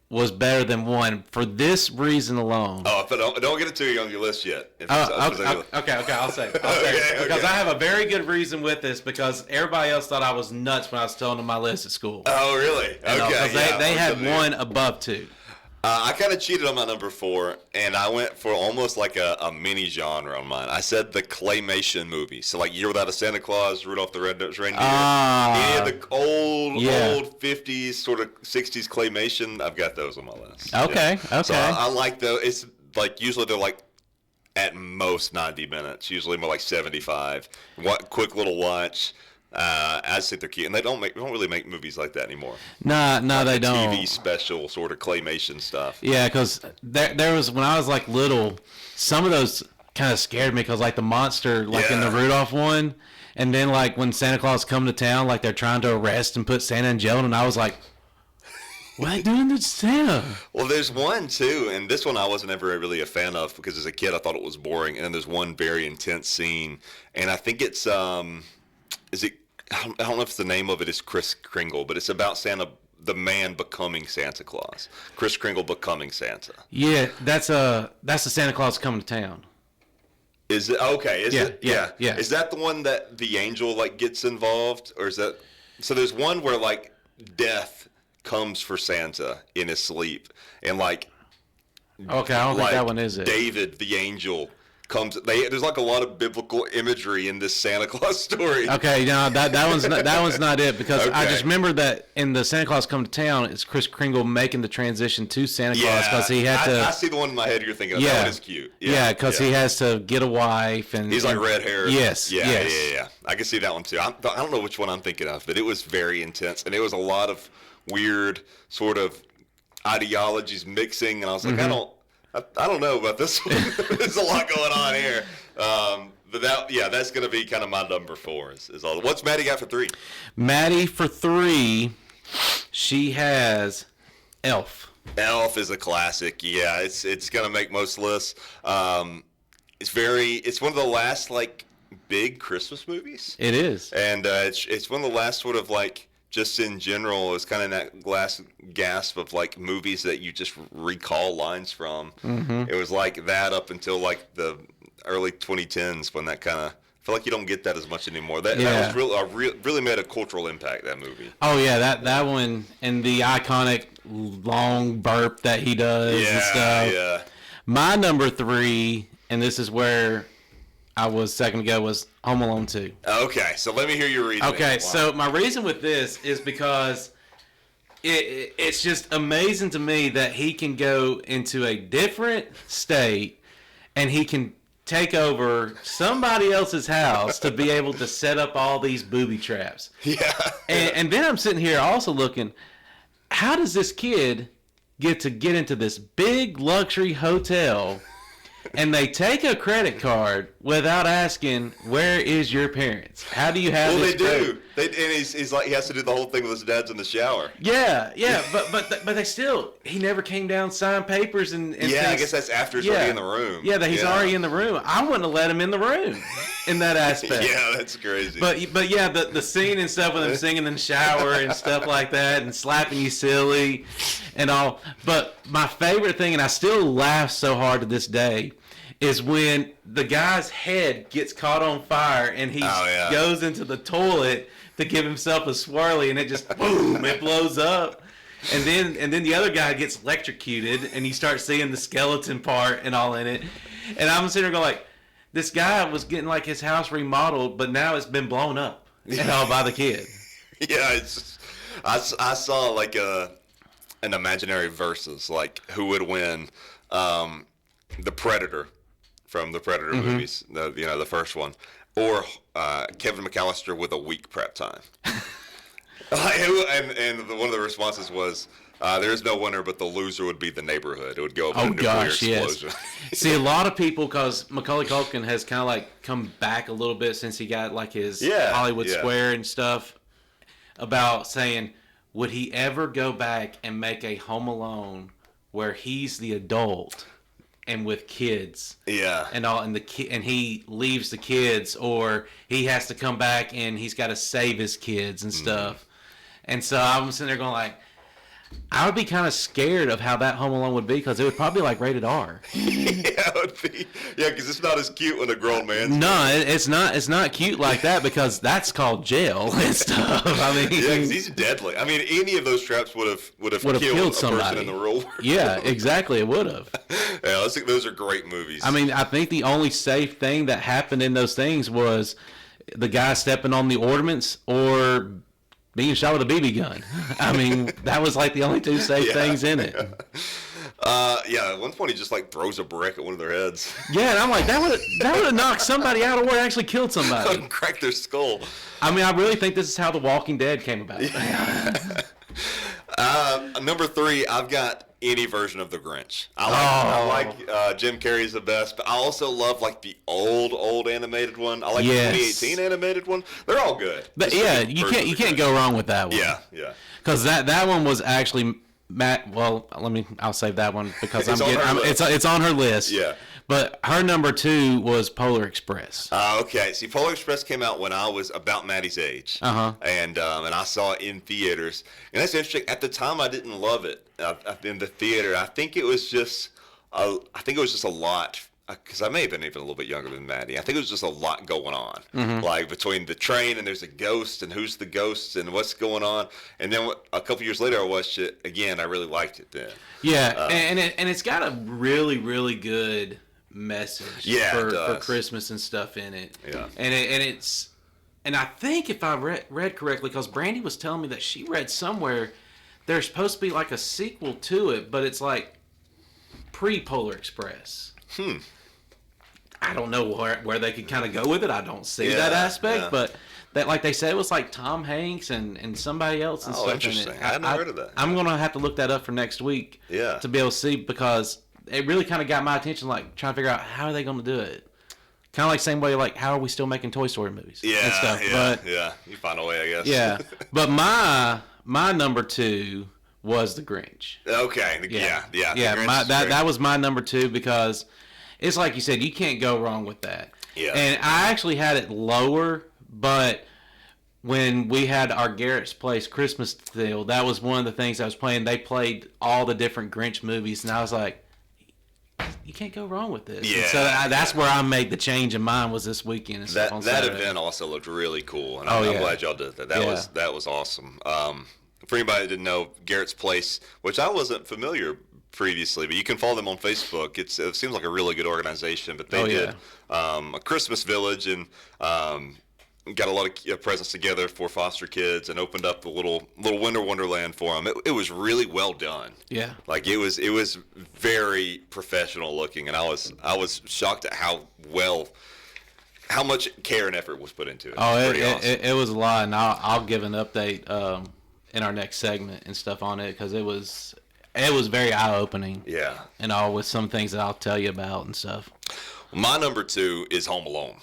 was better than 1 for this reason alone. Oh, but don't get it to you on your list yet. Okay, I'll say it. Because I have a very good reason with this, because everybody else thought I was nuts when I was telling them my list at school. Oh, really? Okay. Because they had 1 above 2. I kind of cheated on my number 4, and I went for almost like a mini genre on mine. I said the claymation movie. So like Year Without a Santa Claus, Rudolph the Red-Nosed Reindeer. Any of the old 50s, sort of 60s claymation, I've got those on my list. Okay. So I like those. It's like usually they're like at most 90 minutes, usually more like 75. Quick little watch. I just think they're cute, and they don't really make movies like that anymore. No, they don't. TV special sort of claymation stuff. Yeah, because there was, when I was like little, some of those kind of scared me, because like the monster, like in the Rudolph one, and then like when Santa Claus come to town, like they're trying to arrest and put Santa in jail, and I was like, what are they doing to Santa? Well, there's one too, and this one I wasn't ever really a fan of, because as a kid I thought it was boring, and then there's one very intense scene, and I think it's I don't know if the name of it is Kris Kringle, but it's about Santa, the man becoming Santa Claus. Kris Kringle becoming Santa. Yeah, that's the Santa Claus coming to town. Is it okay? Is it? Yeah. Is that the one that the angel like gets involved, or is that? So there's one where like death comes for Santa in his sleep, and like. Okay, I don't think that one is it. David the angel comes. There's like a lot of biblical imagery in this Santa Claus story. Okay, no, that one's not it, because I just remember that in the Santa Claus Come to Town, it's Kris Kringle making the transition to Santa Claus, because he had to. I see the one in my head you're thinking of. That one is cute. Yeah, because he has to get a wife, and he's like red hair. Yes. Yeah. I can see that one too. I don't know which one I'm thinking of, but it was very intense, and it was a lot of weird sort of ideologies mixing, and I was like, I don't know about this one. There's a lot going on here. But that's going to be kind of my number 4. Is all. What's Maddie got for 3? Maddie for 3, she has Elf. Elf is a classic. Yeah, it's going to make most lists. It's one of the last like big Christmas movies. It is. And it's one of the last sort of like, just in general, it's kind of that last gasp of like movies that you just recall lines from. Mm-hmm. It was like that up until like the early 2010s, when that kind of, I feel like you don't get that as much anymore. That was really made a cultural impact, that movie. Oh yeah, that one, and the iconic long burp that he does and stuff. Yeah. My number 3, and this is where I was second to go, was Home Alone 2. Okay, so let me hear your reason. Okay, so my reason with this is because it's just amazing to me that he can go into a different state and he can take over somebody else's house to be able to set up all these booby traps. Yeah. And then I'm sitting here also looking, how does this kid get into this big luxury hotel, and they take a credit card without asking, where is your parents? How do you have this? Well, they do. And he's like, he has to do the whole thing with his dad's in the shower. Yeah, but they still, he never came down, signed papers, and things. I guess that's after he's already in the room. Yeah, he's already in the room. I wouldn't have let him in the room in that aspect. Yeah, that's crazy. But yeah, the scene and stuff with him singing in the shower and stuff like that, and slapping you silly and all. But my favorite thing, and I still laugh so hard to this day, is when the guy's head gets caught on fire and he goes into the toilet to give himself a swirly, and it just boom, it blows up. And then the other guy gets electrocuted, and you start seeing the skeleton part and all in it. And I'm sitting there going like, this guy was getting like his house remodeled, but now it's been blown up and all by the kid. Yeah, I saw like an imaginary versus, like who would win, the Predator from the Predator movies, the first one, or Kevin McAllister with a week prep time. And one of the responses was, there is no winner, but the loser would be the neighborhood. It would go up in a nuclear explosion. Yes. See, a lot of people, because Macaulay Culkin has kind of like come back a little bit since he got like his Hollywood Square and stuff, about saying, would he ever go back and make a Home Alone where he's the adult and with kids, and all, and he leaves the kids, or he has to come back and he's got to save his kids and stuff. And so I'm sitting there going like, I would be kind of scared of how that Home Alone would be because it would probably be like rated R. Yeah, it would be. Yeah, because it's not as cute when a grown man's. No, it's not. It's not cute like that because that's called jail and stuff. I mean, Yeah, because he's deadly. I mean, any of those traps would have killed a somebody person in the real world. Yeah, exactly. It would have. Yeah, I think those are great movies. I mean, I think the only safe thing that happened in those things was the guy stepping on the ordnance or being shot with a BB gun. I mean, that was like the only two safe things in it. Yeah, at one point he just like throws a brick at one of their heads. Yeah, and I'm like, that would have knocked somebody out or actually killed somebody. Cracked their skull. I mean, I really think this is how The Walking Dead came about. Number 3, I've got any version of The Grinch. I like Jim Carrey's the best, but I also love like the old animated one. I like the 2018 animated one. They're all good. But yeah, you can't go wrong with that one. Yeah. Because that one was actually Well, I'll save that one because it's on her list. Yeah. But her number 2 was Polar Express. Okay. See, Polar Express came out when I was about Maddie's age. And I saw it in theaters. And that's interesting. At the time, I didn't love it in the theater. I think it was just a lot. Because I may have been even a little bit younger than Maddie. I think it was just a lot going on. Like between the train and there's a ghost and who's the ghost and what's going on. And then a couple years later, I watched it again. I really liked it then. Yeah, and it's got a really, really good message for Christmas and stuff in it. Yeah. And I think if I read correctly, because Brandy was telling me that she read somewhere there's supposed to be like a sequel to it, but it's like pre-Polar Express. I don't know where they could kind of go with it. I don't see that aspect, but that, like they said, it was like Tom Hanks and somebody else and stuff. Interesting. In it. I hadn't heard of that. I'm gonna have to look that up for next week. Yeah. To be able to see, because it really kind of got my attention, like trying to figure out how are they gonna do it. Kind of like same way, like how are we still making Toy Story movies? And stuff. You find a way, I guess. Yeah. But my number 2 was The Grinch. Okay. Yeah. That was my number 2 because it's like you said, you can't go wrong with that. Yeah. And I actually had it lower, but when we had our Garrett's Place Christmas deal, that was one of the things I was playing. They played all the different Grinch movies, and I was like, you can't go wrong with this. Yeah. And so that's where I made the change in mine, was this weekend. And stuff on that Saturday. event also looked really cool, and I'm glad y'all did that. That was awesome. For anybody that didn't know, Garrett's Place, which I wasn't familiar previously, but you can follow them on Facebook. It seems like a really good organization, but they did a Christmas village and got a lot of presents together for foster kids and opened up the little winter wonderland for them. It was really well done. Yeah. Like it was very professional looking, and I was shocked at how much care and effort was put into it. It was a lot, and I'll give an update in our next segment and stuff on it, because it was very eye-opening. Yeah. And all with some things that I'll tell you about and stuff. My number 2 is Home Alone.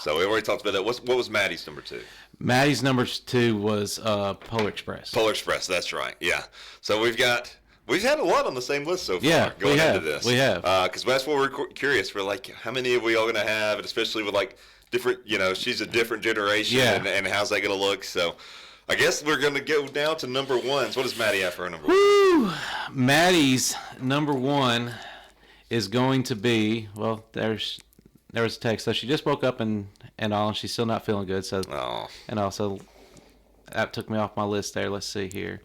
So we already talked about that. What was Maddie's number 2? Maddie's number 2 was Polar Express. Polar Express, that's right. Yeah. So we've had a lot on the same list so far going into this. We have. Because that's what we're curious. We're like, how many are we all going to have? And especially with like different, she's a different generation. Yeah. And how's that going to look? So I guess we're going to go down to number 1. So what does Maddie have for her number 1? Maddie's number 1 is going to be, well, there was a text. So she just woke up and all, and she's still not feeling good. So and also that took me off my list there. Let's see here.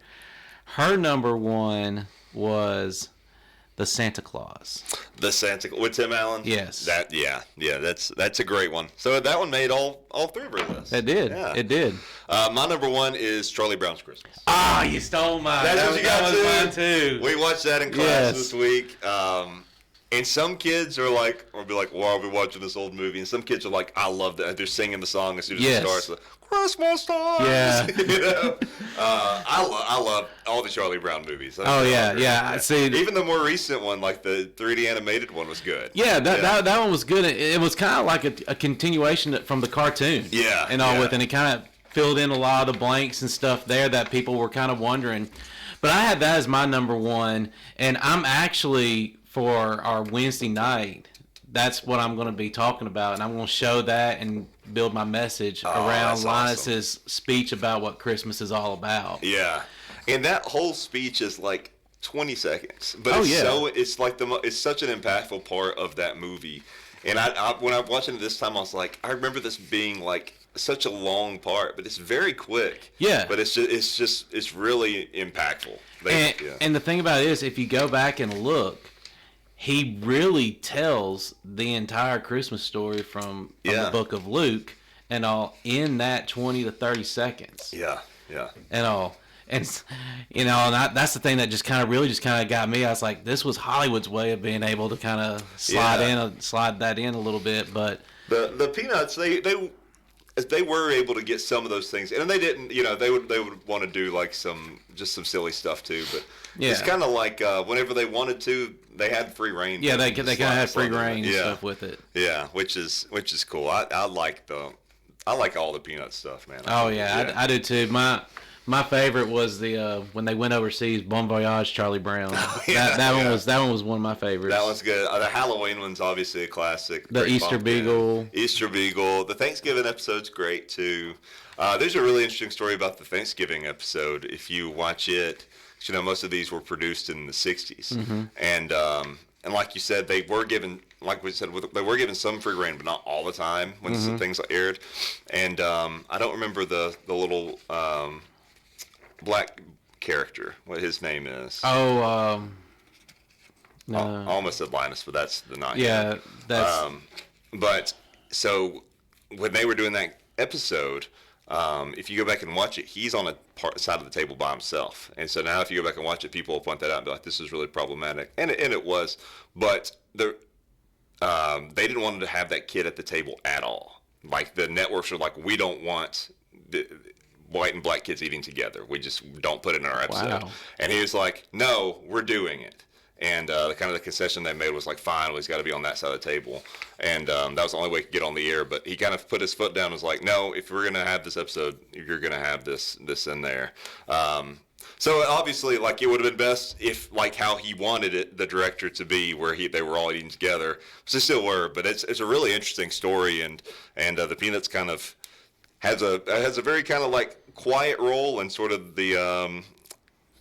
Her number 1 was The Santa Claus. The Santa with Tim Allen. Yes. That's a great one. So that one made all 3 of our lists. It did. Yeah. It did. My number 1 is Charlie Brown's Christmas. Ah, you stole mine. That's what you got was mine too. We watched that in class this week. And some kids are like, or be like, why are we watching this old movie? And some kids are like, I love that. They're singing the song as soon as it starts. Like, Christmas time. Yeah. I love all the Charlie Brown movies. I see. Even the more recent one, like the 3D animated one, was good. Yeah, that one was good. It was kind of like a continuation from the cartoon. Yeah. And all with, and it kind of filled in a lot of the blanks and stuff there that people were kind of wondering. But I had that as my number 1, and I'm actually, for our Wednesday night, that's what I'm going to be talking about, and I'm going to show that and build my message around Linus's speech about what Christmas is all about. Yeah. And that whole speech is like 20 seconds, but it's like it's such an impactful part of that movie. And I when I'm watching it this time, I was like, I remember this being like such a long part, but it's very quick. Yeah. But it's really impactful. And the thing about it is, if you go back and look, he really tells the entire Christmas story from the book of Luke and all in that 20 to 30 seconds. Yeah. And all. And, and that's the thing that just kind of got me. I was like, this was Hollywood's way of being able to kind of slide that in a little bit. But the Peanuts, they were able to get some of those things, and they didn't. They would want to do like some silly stuff too. But it's kind of like whenever they wanted to, they had free reign. Yeah, they kind of had free reign and stuff with it. Yeah, which is cool. I like all the Peanuts stuff, man. I do too. My favorite was the when they went overseas, Bon Voyage, Charlie Brown. That one was one of my favorites. That one's good. The Halloween one's obviously a classic. The Easter Beagle. The Thanksgiving episode's great too. There's a really interesting story about the Thanksgiving episode. If you watch it, most of these were produced in the 60s, and like you said, they were given. Like we said, they were given some free reign, but not all the time when some things aired. And I don't remember the little black character, what his name is. No. I almost said Linus, but that's the not. Yeah, that's. But so when they were doing that episode, if you go back and watch it, he's on a side of the table by himself. And so now if you go back and watch it, people will point that out and be like, this is really problematic. And it was. But they didn't want to have that kid at the table at all. Like the networks were like, we don't want white and black kids eating together. We just don't put it in our episode. Wow. And he was like, no, we're doing it. And the concession they made was like, fine, well, he's got to be on that side of the table. And that was the only way he could get on the air. But he kind of put his foot down and was like, no, if we're going to have this episode, you're going to have this in there. So obviously, like, it would have been best if, like, how he wanted it, the director to be, where they were all eating together. So they still were, but it's a really interesting story, and the Peanuts kind of has a very kind of like quiet role in sort of the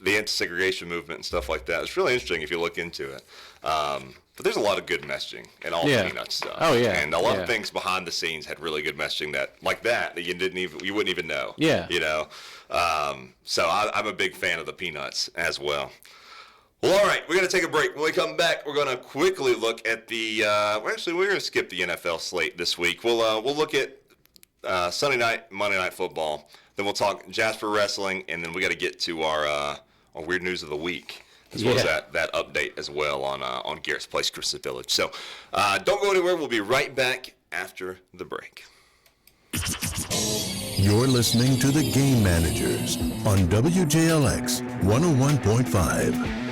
anti-segregation movement and stuff like that. It's really interesting if you look into it. But there's a lot of good messaging in all the Peanuts stuff. Oh yeah, and a lot of things behind the scenes had really good messaging that you wouldn't even know. Yeah, So I'm a big fan of the Peanuts as well. Well, all right, we're going to take a break. When we come back, we're going to quickly look at the. We're going to skip the NFL slate this week. We'll look at Sunday night, Monday night football. Then we'll talk Jasper wrestling, and then we got to get to our weird news of the week, as well as that update as well on Garrett's Place, Christmas Village. So don't go anywhere. We'll be right back after the break. You're listening to The Game Managers on WJLX 101.5.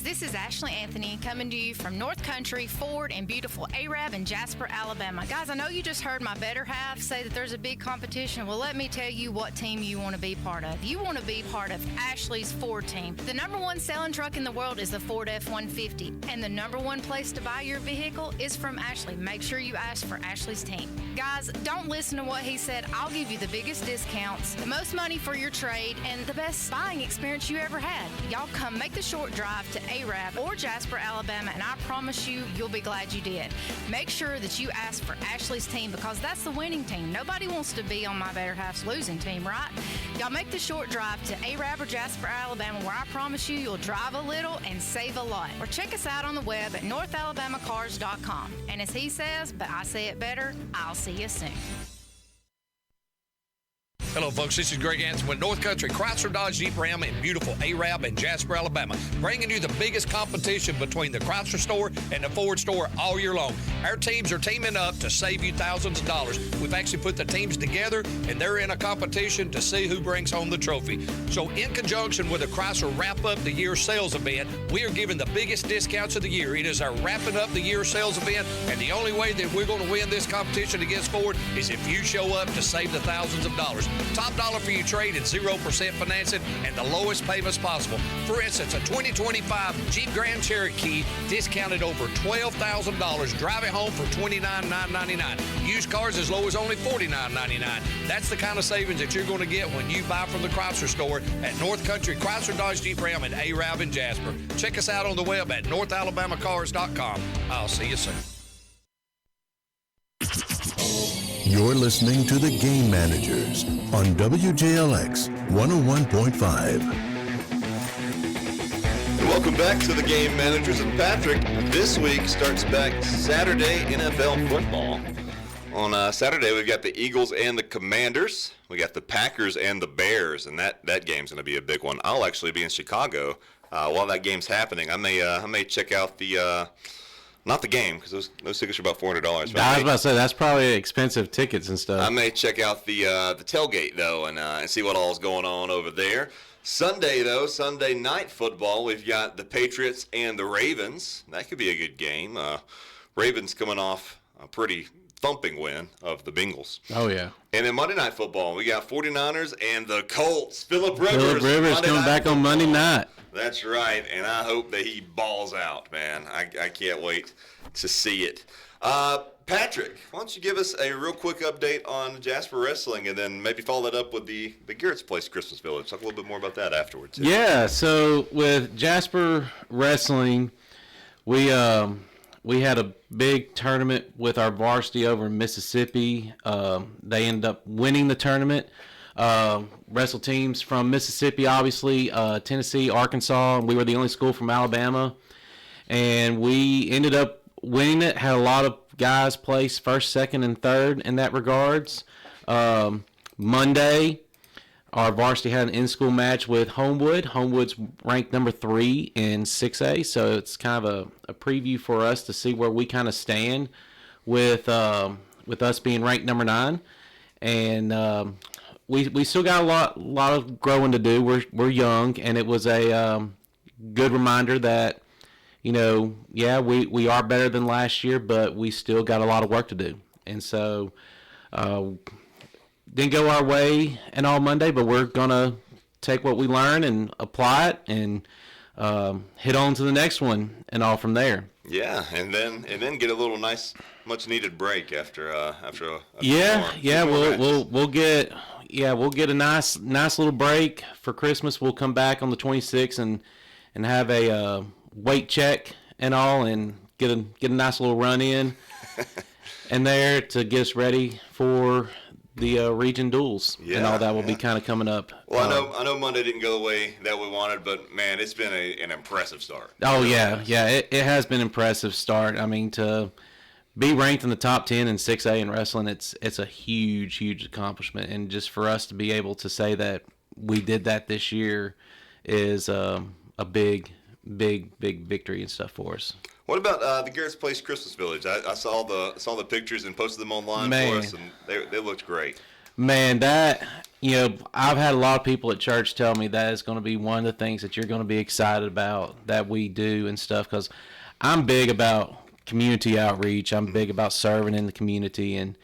This is Ashley Anthony coming to you from North Country, Ford, and beautiful Arab in Jasper, Alabama. Guys, I know you just heard my better half say that there's a big competition. Well, let me tell you what team you want to be part of. You want to be part of Ashley's Ford team. The number one selling truck in the world is the Ford F-150, and the number one place to buy your vehicle is from Ashley. Make sure you ask for Ashley's team. Guys, don't listen to what he said. I'll give you the biggest discounts, the most money for your trade, and the best buying experience you ever had. Y'all come make the short drive to Arab or Jasper, Alabama, and I promise you'll be glad you did. Make sure that you ask for Ashley's team, because that's the winning team. Nobody wants to be on my better half's losing team, right? Y'all make the short drive to Arab or Jasper, Alabama, where I promise you'll drive a little and save a lot. Or check us out on the web at NorthAlabamaCars.com. And as he says, but I say it better, I'll see you soon. Hello, folks. This is Greg Anson with North Country Chrysler Dodge Jeep Ram in beautiful Arab and Jasper, Alabama, bringing you the biggest competition between the Chrysler store and the Ford store all year long. Our teams are teaming up to save you thousands of dollars. We've actually put the teams together, and they're in a competition to see who brings home the trophy. So in conjunction with the Chrysler Wrap Up the Year sales event, we are giving the biggest discounts of the year. It is our Wrapping Up the Year sales event, and the only way that we're going to win this competition against Ford is if you show up to save the thousands of dollars. Top dollar for your trade and 0% financing and the lowest payments possible. For instance, a 2025 Jeep Grand Cherokee discounted over $12,000, driving home for $29,999. Used cars as low as only $49,999. That's the kind of savings that you're going to get when you buy from the Chrysler store at North Country Chrysler Dodge Jeep Ram and Arab in Jasper. Check us out on the web at NorthAlabamaCars.com. I'll see you soon. You're listening to The Game Managers on WJLX 101.5. And welcome back to The Game Managers. And Patrick, this week starts back Saturday NFL football. On Saturday, we've got the Eagles and the Commanders. We got the Packers and the Bears, and that game's going to be a big one. I'll actually be in Chicago while that game's happening. I may check out the not the game, because those tickets are about $400. I was about to say, that's probably expensive tickets and stuff. I may check out the tailgate, though, and see what all's going on over there. Sunday, though, Sunday night football, we've got the Patriots and the Ravens. That could be a good game. Ravens coming off a pretty thumping win of the Bengals. Oh, yeah. And then Monday Night Football, we got 49ers and the Colts. Phillip Rivers coming back on Monday night. That's right, and I hope that he balls out, man. I can't wait to see it. Patrick, why don't you give us a real quick update on Jasper Wrestling, and then maybe follow that up with the Garrett's Place Christmas Village. Talk a little bit more about that afterwards. Yeah, so with Jasper Wrestling, we had a big tournament with our varsity over in Mississippi. They ended up winning the tournament. Wrestle teams from Mississippi, obviously, Tennessee, Arkansas, and we were the only school from Alabama. And we ended up winning it. Had a lot of guys place first, second, and third in that regards. Monday, our varsity had an in-school match with Homewood. Homewood's ranked number 3 in 6A, so it's kind of a preview for us to see where we kind of stand with us being ranked number 9. And we still got a lot of growing to do. We're young, and it was a good reminder that, we are better than last year, but we still got a lot of work to do. And so didn't go our way and all Monday, but we're going to take what we learn and apply it and hit on to the next one and all from there. Yeah, and then get a little nice, much needed break after a we'll get a nice little break for Christmas. We'll come back on the 26th and have a weight check and all, and get a nice little run in and there to get us ready for the region duels and all that will be kind of coming up. Well, I know Monday didn't go the way that we wanted, but man, it's been an impressive start. Oh yeah, it has been an impressive start. I mean, to be ranked in the top 10 in 6A in wrestling, it's a huge accomplishment, and just for us to be able to say that we did that this year is a big victory and stuff for us. What about the Garrett's Place Christmas Village? I saw the pictures and posted them online for us, and they looked great. Man, that I've had a lot of people at church tell me that is going to be one of the things that you're going to be excited about that we do and stuff, because I'm big about community outreach. I'm big about serving in the community, and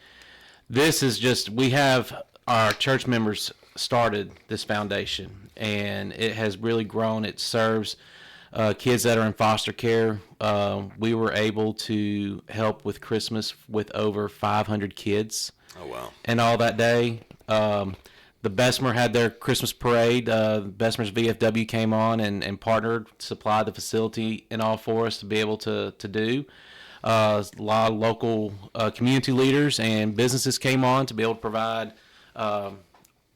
this is just, we have our church members started this foundation, and it has really grown. It serves kids that are in foster care. We were able to help with Christmas with over 500 kids. Oh, wow. And all that day. The Bessemer had their Christmas parade. Bessemer's VFW came on and partnered, supplied the facility and all for us to be able to do. A lot of local community leaders and businesses came on to be able to provide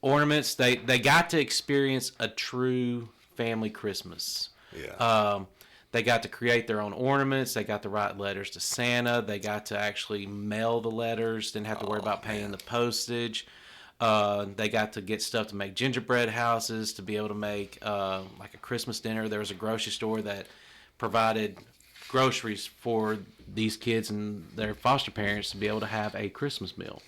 ornaments. They got to experience a true family Christmas. Yeah. They got to create their own ornaments. They got to write letters to Santa. They got to actually mail the letters. Didn't have to worry about paying the postage. They got to get stuff to make gingerbread houses, to be able to make like a Christmas dinner. There was a grocery store that provided groceries for these kids and their foster parents to be able to have a Christmas meal.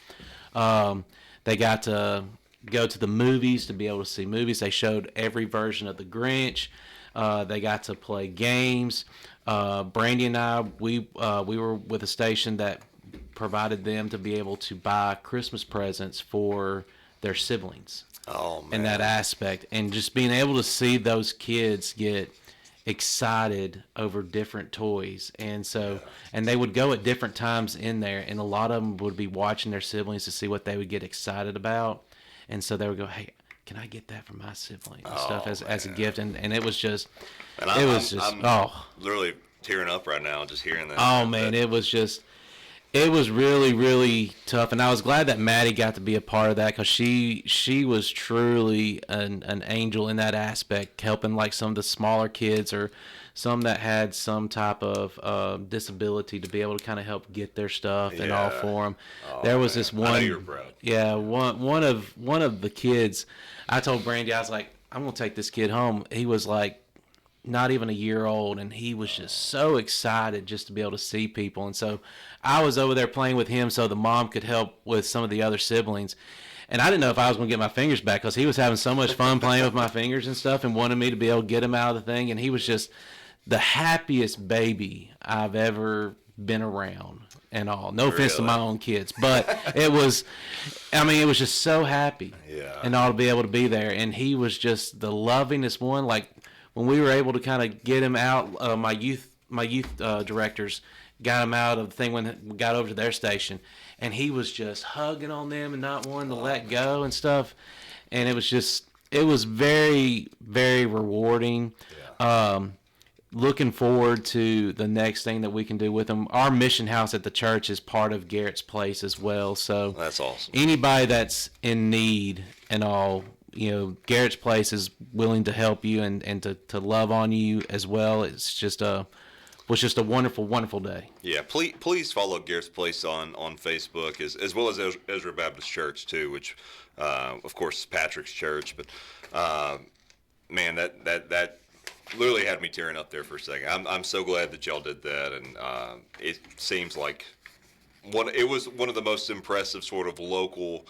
They got to go to the movies to be able to see movies. They showed every version of The Grinch. They got to play games. Brandy and I, we were with a station that provided them to be able to buy Christmas presents for their siblings. Oh, man. In that aspect, and just being able to see those kids get excited over different toys, and they would go at different times in there, and a lot of them would be watching their siblings to see what they would get excited about, and so they would go, "Hey, can I get that for my sibling?" and stuff as a gift, and it was just, I'm literally tearing up right now just hearing that. Oh man, it was really, really tough, and I was glad that Maddie got to be a part of that, because she was truly an angel in that aspect, helping like some of the smaller kids or some that had some type of disability to be able to kind of help get their stuff and all for them. There was this one, I know you were proud. Yeah, one of the kids. I told Brandy, I was like, I'm gonna take this kid home. He was like not even a year old, and he was just so excited just to be able to see people. And so I was over there playing with him so the mom could help with some of the other siblings. And I didn't know if I was going to get my fingers back, because he was having so much fun playing with my fingers and stuff, and wanted me to be able to get him out of the thing. And he was just the happiest baby I've ever been around and all. No offense to my own kids, but it was just so happy and all to be able to be there. And he was just the lovingest one. Like, when we were able to kind of get him out, my youth directors got him out of the thing when we got over to their station, and he was just hugging on them and not wanting to let go and stuff. And it was very, very rewarding. Looking forward to the next thing that we can do with them. Our mission house at the church is part of Garrett's Place as well. So that's awesome. Anybody that's in need and all, Garrett's Place is willing to help you and to love on you as well. It's just was just a wonderful, wonderful day. Yeah, please follow Garrett's Place on Facebook as well as Ezra Baptist Church too, which of course is Patrick's church. But man, that literally had me tearing up there for a second. I'm so glad that y'all did that, and it seems like it was one of the most impressive sort of local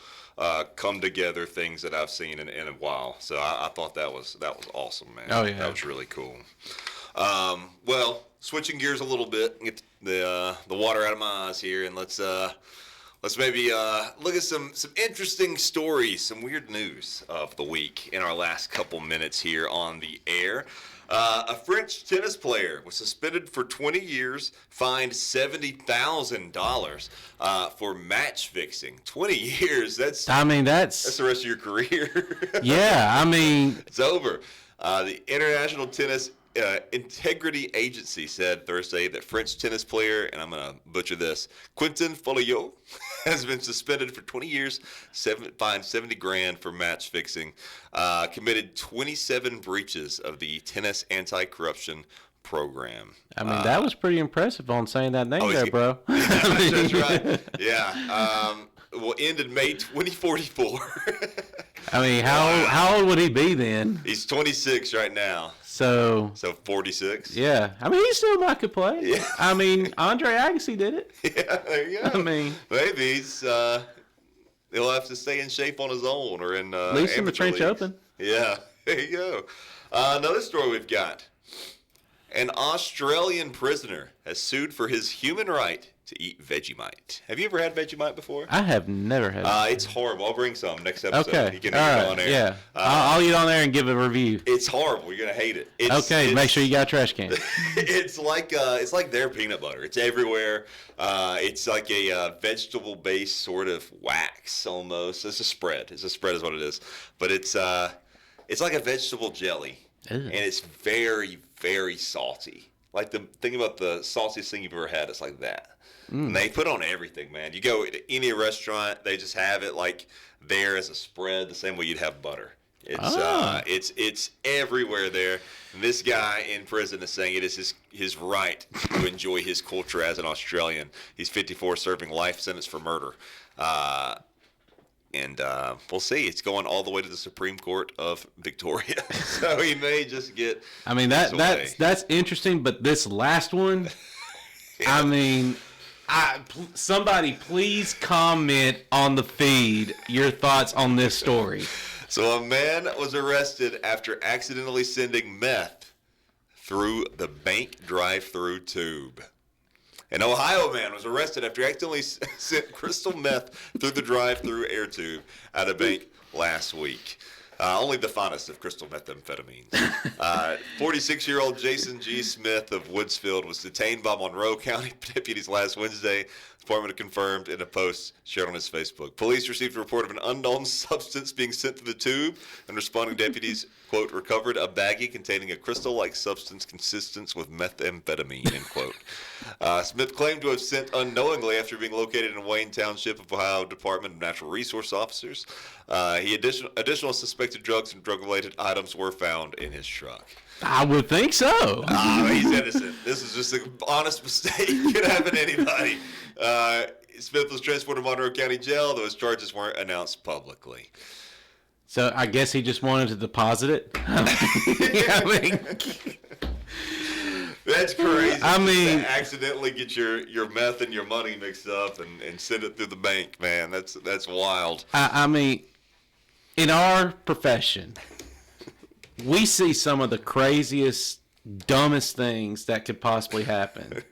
come together things that I've seen in a while. So I thought that was awesome, man. Oh yeah, that was really cool. Well, switching gears a little bit, get the water out of my eyes here, and let's maybe look at some interesting stories, some weird news of the week in our last couple minutes here on the air. A French tennis player was suspended for 20 years, fined $70,000 for match fixing. 20 years, that's the rest of your career. Yeah, it's over. The International Tennis Integrity Agency said Thursday that French tennis player, and I'm going to butcher this, Quentin Foliot, has been suspended for 20 years, fined $70,000 for match fixing, committed 27 breaches of the tennis anti-corruption program. I mean, that was pretty impressive on saying that name there, bro. That's right. Yeah. Will end in May 2044. I mean, how old would he be then? He's 26 right now. So 46. Yeah, I mean, he still might could play. Yeah. I mean, Andre Agassi did it. Yeah, there you go. I mean, maybe he'll have to stay in shape on his own, or in at least in the French Open. Yeah, there you go. Another story we've got: an Australian prisoner has sued for his human right to eat Vegemite. Have you ever had Vegemite before? I have never had it. It's horrible. I'll bring some next episode. Okay. You can all eat right. on there. Yeah. I'll eat on there and give a review. It's horrible. You're gonna hate it. Okay. Make sure you got a trash can. It's like their peanut butter. It's everywhere. It's like a vegetable-based sort of wax almost. It's a spread. It's what it is. But it's like a vegetable jelly, and it's very, very salty. Like the thing about the saltiest thing you've ever had, it's like that. And they put on everything, man. You go to any restaurant, they just have it like there as a spread, the same way you'd have butter. It's everywhere there. And this guy in prison is saying it is his right to enjoy his culture as an Australian. He's 54, serving life sentence for murder. And we'll see. It's going all the way to the Supreme Court of Victoria, so he may just get. I mean that's interesting, but this last one, yeah. I mean. Somebody please comment on the feed your thoughts on this story. So a man was arrested after accidentally sending meth through the bank drive-through tube. An Ohio man was arrested after he accidentally sent crystal meth through the drive-through air tube at a bank last week. Only the finest of crystal methamphetamines. 46-year-old Jason G. Smith of Woodsfield was detained by Monroe County deputies last Wednesday. The department confirmed in a post shared on his Facebook. Police received a report of an unknown substance being sent through the tube, and responding deputies, quote, recovered a baggie containing a crystal-like substance consistent with methamphetamine, end quote. Smith claimed to have sent unknowingly after being located in Wayne Township of Ohio Department of Natural Resource Officers. Additional suspected drugs and drug-related items were found in his truck. I would think so. He's innocent. This is just an honest mistake. Could happen to anybody. Smith was transported to Monroe County Jail, though his charges weren't announced publicly. So I guess he just wanted to deposit it. I mean, that's crazy. I mean, to accidentally get your meth and your money mixed up and send it through the bank, man. That's wild. I mean, in our profession, we see some of the craziest, dumbest things that could possibly happen.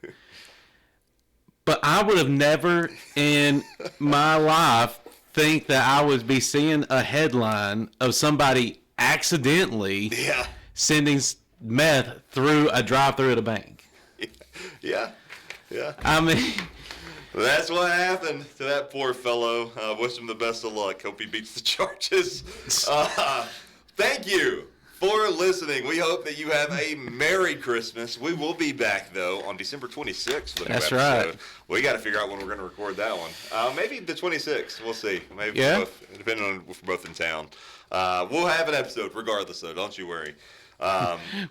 But I would have never in my life think that I would be seeing a headline of somebody accidentally sending meth through a drive-through at a bank. Yeah. I mean, that's what happened to that poor fellow. Wish him the best of luck. Hope he beats the charges. Thank you for listening. We hope that you have a Merry Christmas. We will be back, though, on December 26th. For the new That's episode. right. We got to figure out when we're going to record that one. Maybe the 26th. We'll see. Maybe depending on if we're both in town. We'll have an episode regardless, though. Don't you worry.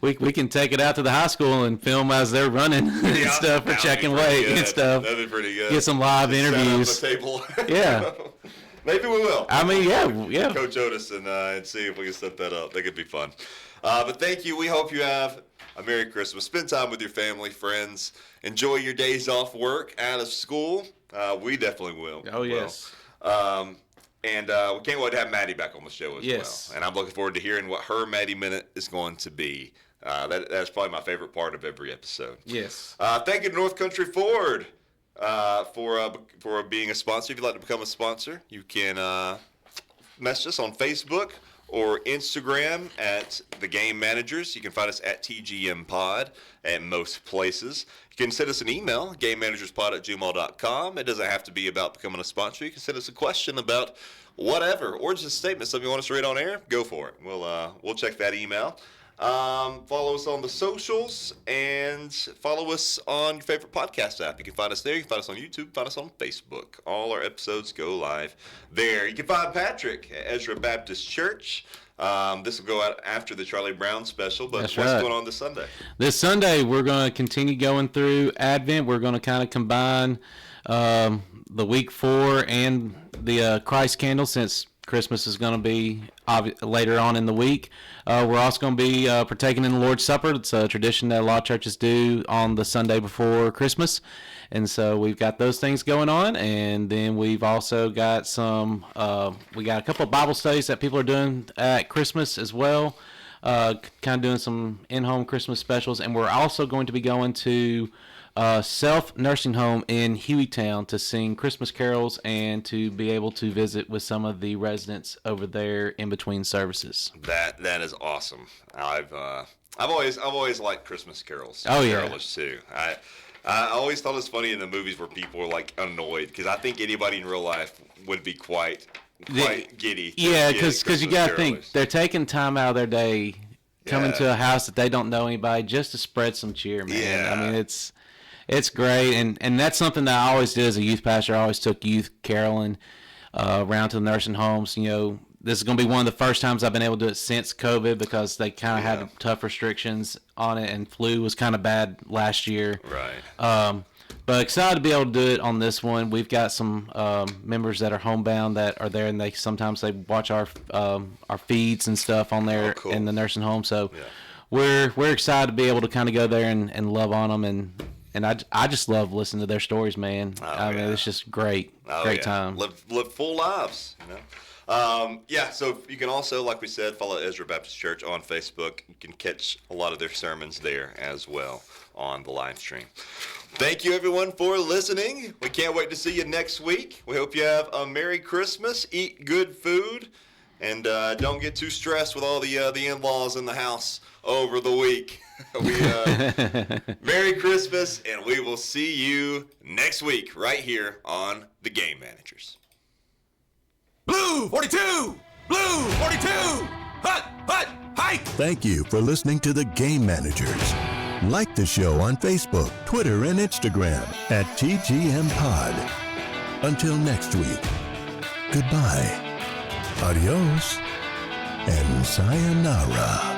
we can take it out to the high school and film as they're running and stuff for checking weight and stuff. That'd be pretty good. Get some live interviews. Set up a table. Yeah. Maybe we will. I mean, yeah. Coach Otis and see if we can set that up. That could be fun. But thank you. We hope you have a Merry Christmas. Spend time with your family, friends. Enjoy your days off work, out of school. We definitely will. Oh, yes. And we can't wait to have Maddie back on the show as Yes. well. And I'm looking forward to hearing what her Maddie Minute is going to be. That's probably my favorite part of every episode. Yes. Thank you to North Country Ford for being a sponsor. If you'd like to become a sponsor, you can message us on Facebook or Instagram at The Game Managers. You can find us at TGM Pod at most places. You can send us an email, gamemanagerspod@gmail.com. It doesn't have to be about becoming a sponsor. You can send us a question about whatever, or just a statement, something you want us to read on air, go for it. We'll check that email. Follow us on the socials and follow us on your favorite podcast app. You can find us there. You can find us on YouTube. Find us on Facebook. All our episodes go live there. You can find Patrick at Ezra Baptist Church. This will go out after the Charlie Brown special, but That's what's right. going on this Sunday? This Sunday, we're going to continue going through Advent. We're going to kind of combine the week 4 and the Christ candle, since Christmas is going to be later on in the week. We're also going to be partaking in the Lord's Supper. It's a tradition that a lot of churches do on the Sunday before Christmas. And so we've got those things going on. And then we've also got we got a couple of Bible studies that people are doing at Christmas as well. Kind of doing some in-home Christmas specials. And we're also going to be going to self-nursing home in Hueytown to sing Christmas carols and to be able to visit with some of the residents over there in between services. That is awesome. I've always liked Christmas carols. Oh, yeah. Carolers too. I always thought it was funny in the movies where people were like annoyed, because I think anybody in real life would be quite giddy. Yeah, because you got to think, they're taking time out of their day, coming to a house that they don't know anybody, just to spread some cheer, man. Yeah. I mean, it's great, and that's something that I always did as a youth pastor. I always took youth caroling around to the nursing homes. You know, this is going to be one of the first times I've been able to do it since COVID, because they kind of had tough restrictions on it, and flu was kind of bad last year. Right. But excited to be able to do it on this one. We've got some members that are homebound that are there, and they sometimes watch our feeds and stuff on there in the nursing home. So we're excited to be able to kind of go there and love on them, and I just love listening to their stories, man. I mean, it's just great time. Live full lives, you know. Yeah, so you can also, like we said, follow Ezra Baptist Church on Facebook. You can catch a lot of their sermons there as well on the live stream. Thank you, everyone, for listening. We can't wait to see you next week. We hope you have a Merry Christmas, eat good food, and don't get too stressed with all the in-laws in the house over the week. Merry Christmas, and we will see you next week right here on The Game Managers. Blue 42! Blue 42! Hut! Hut! Hike! Thank you for listening to The Game Managers. Like the show on Facebook, Twitter, and Instagram at TGM Pod. Until next week, goodbye, adios, and sayonara.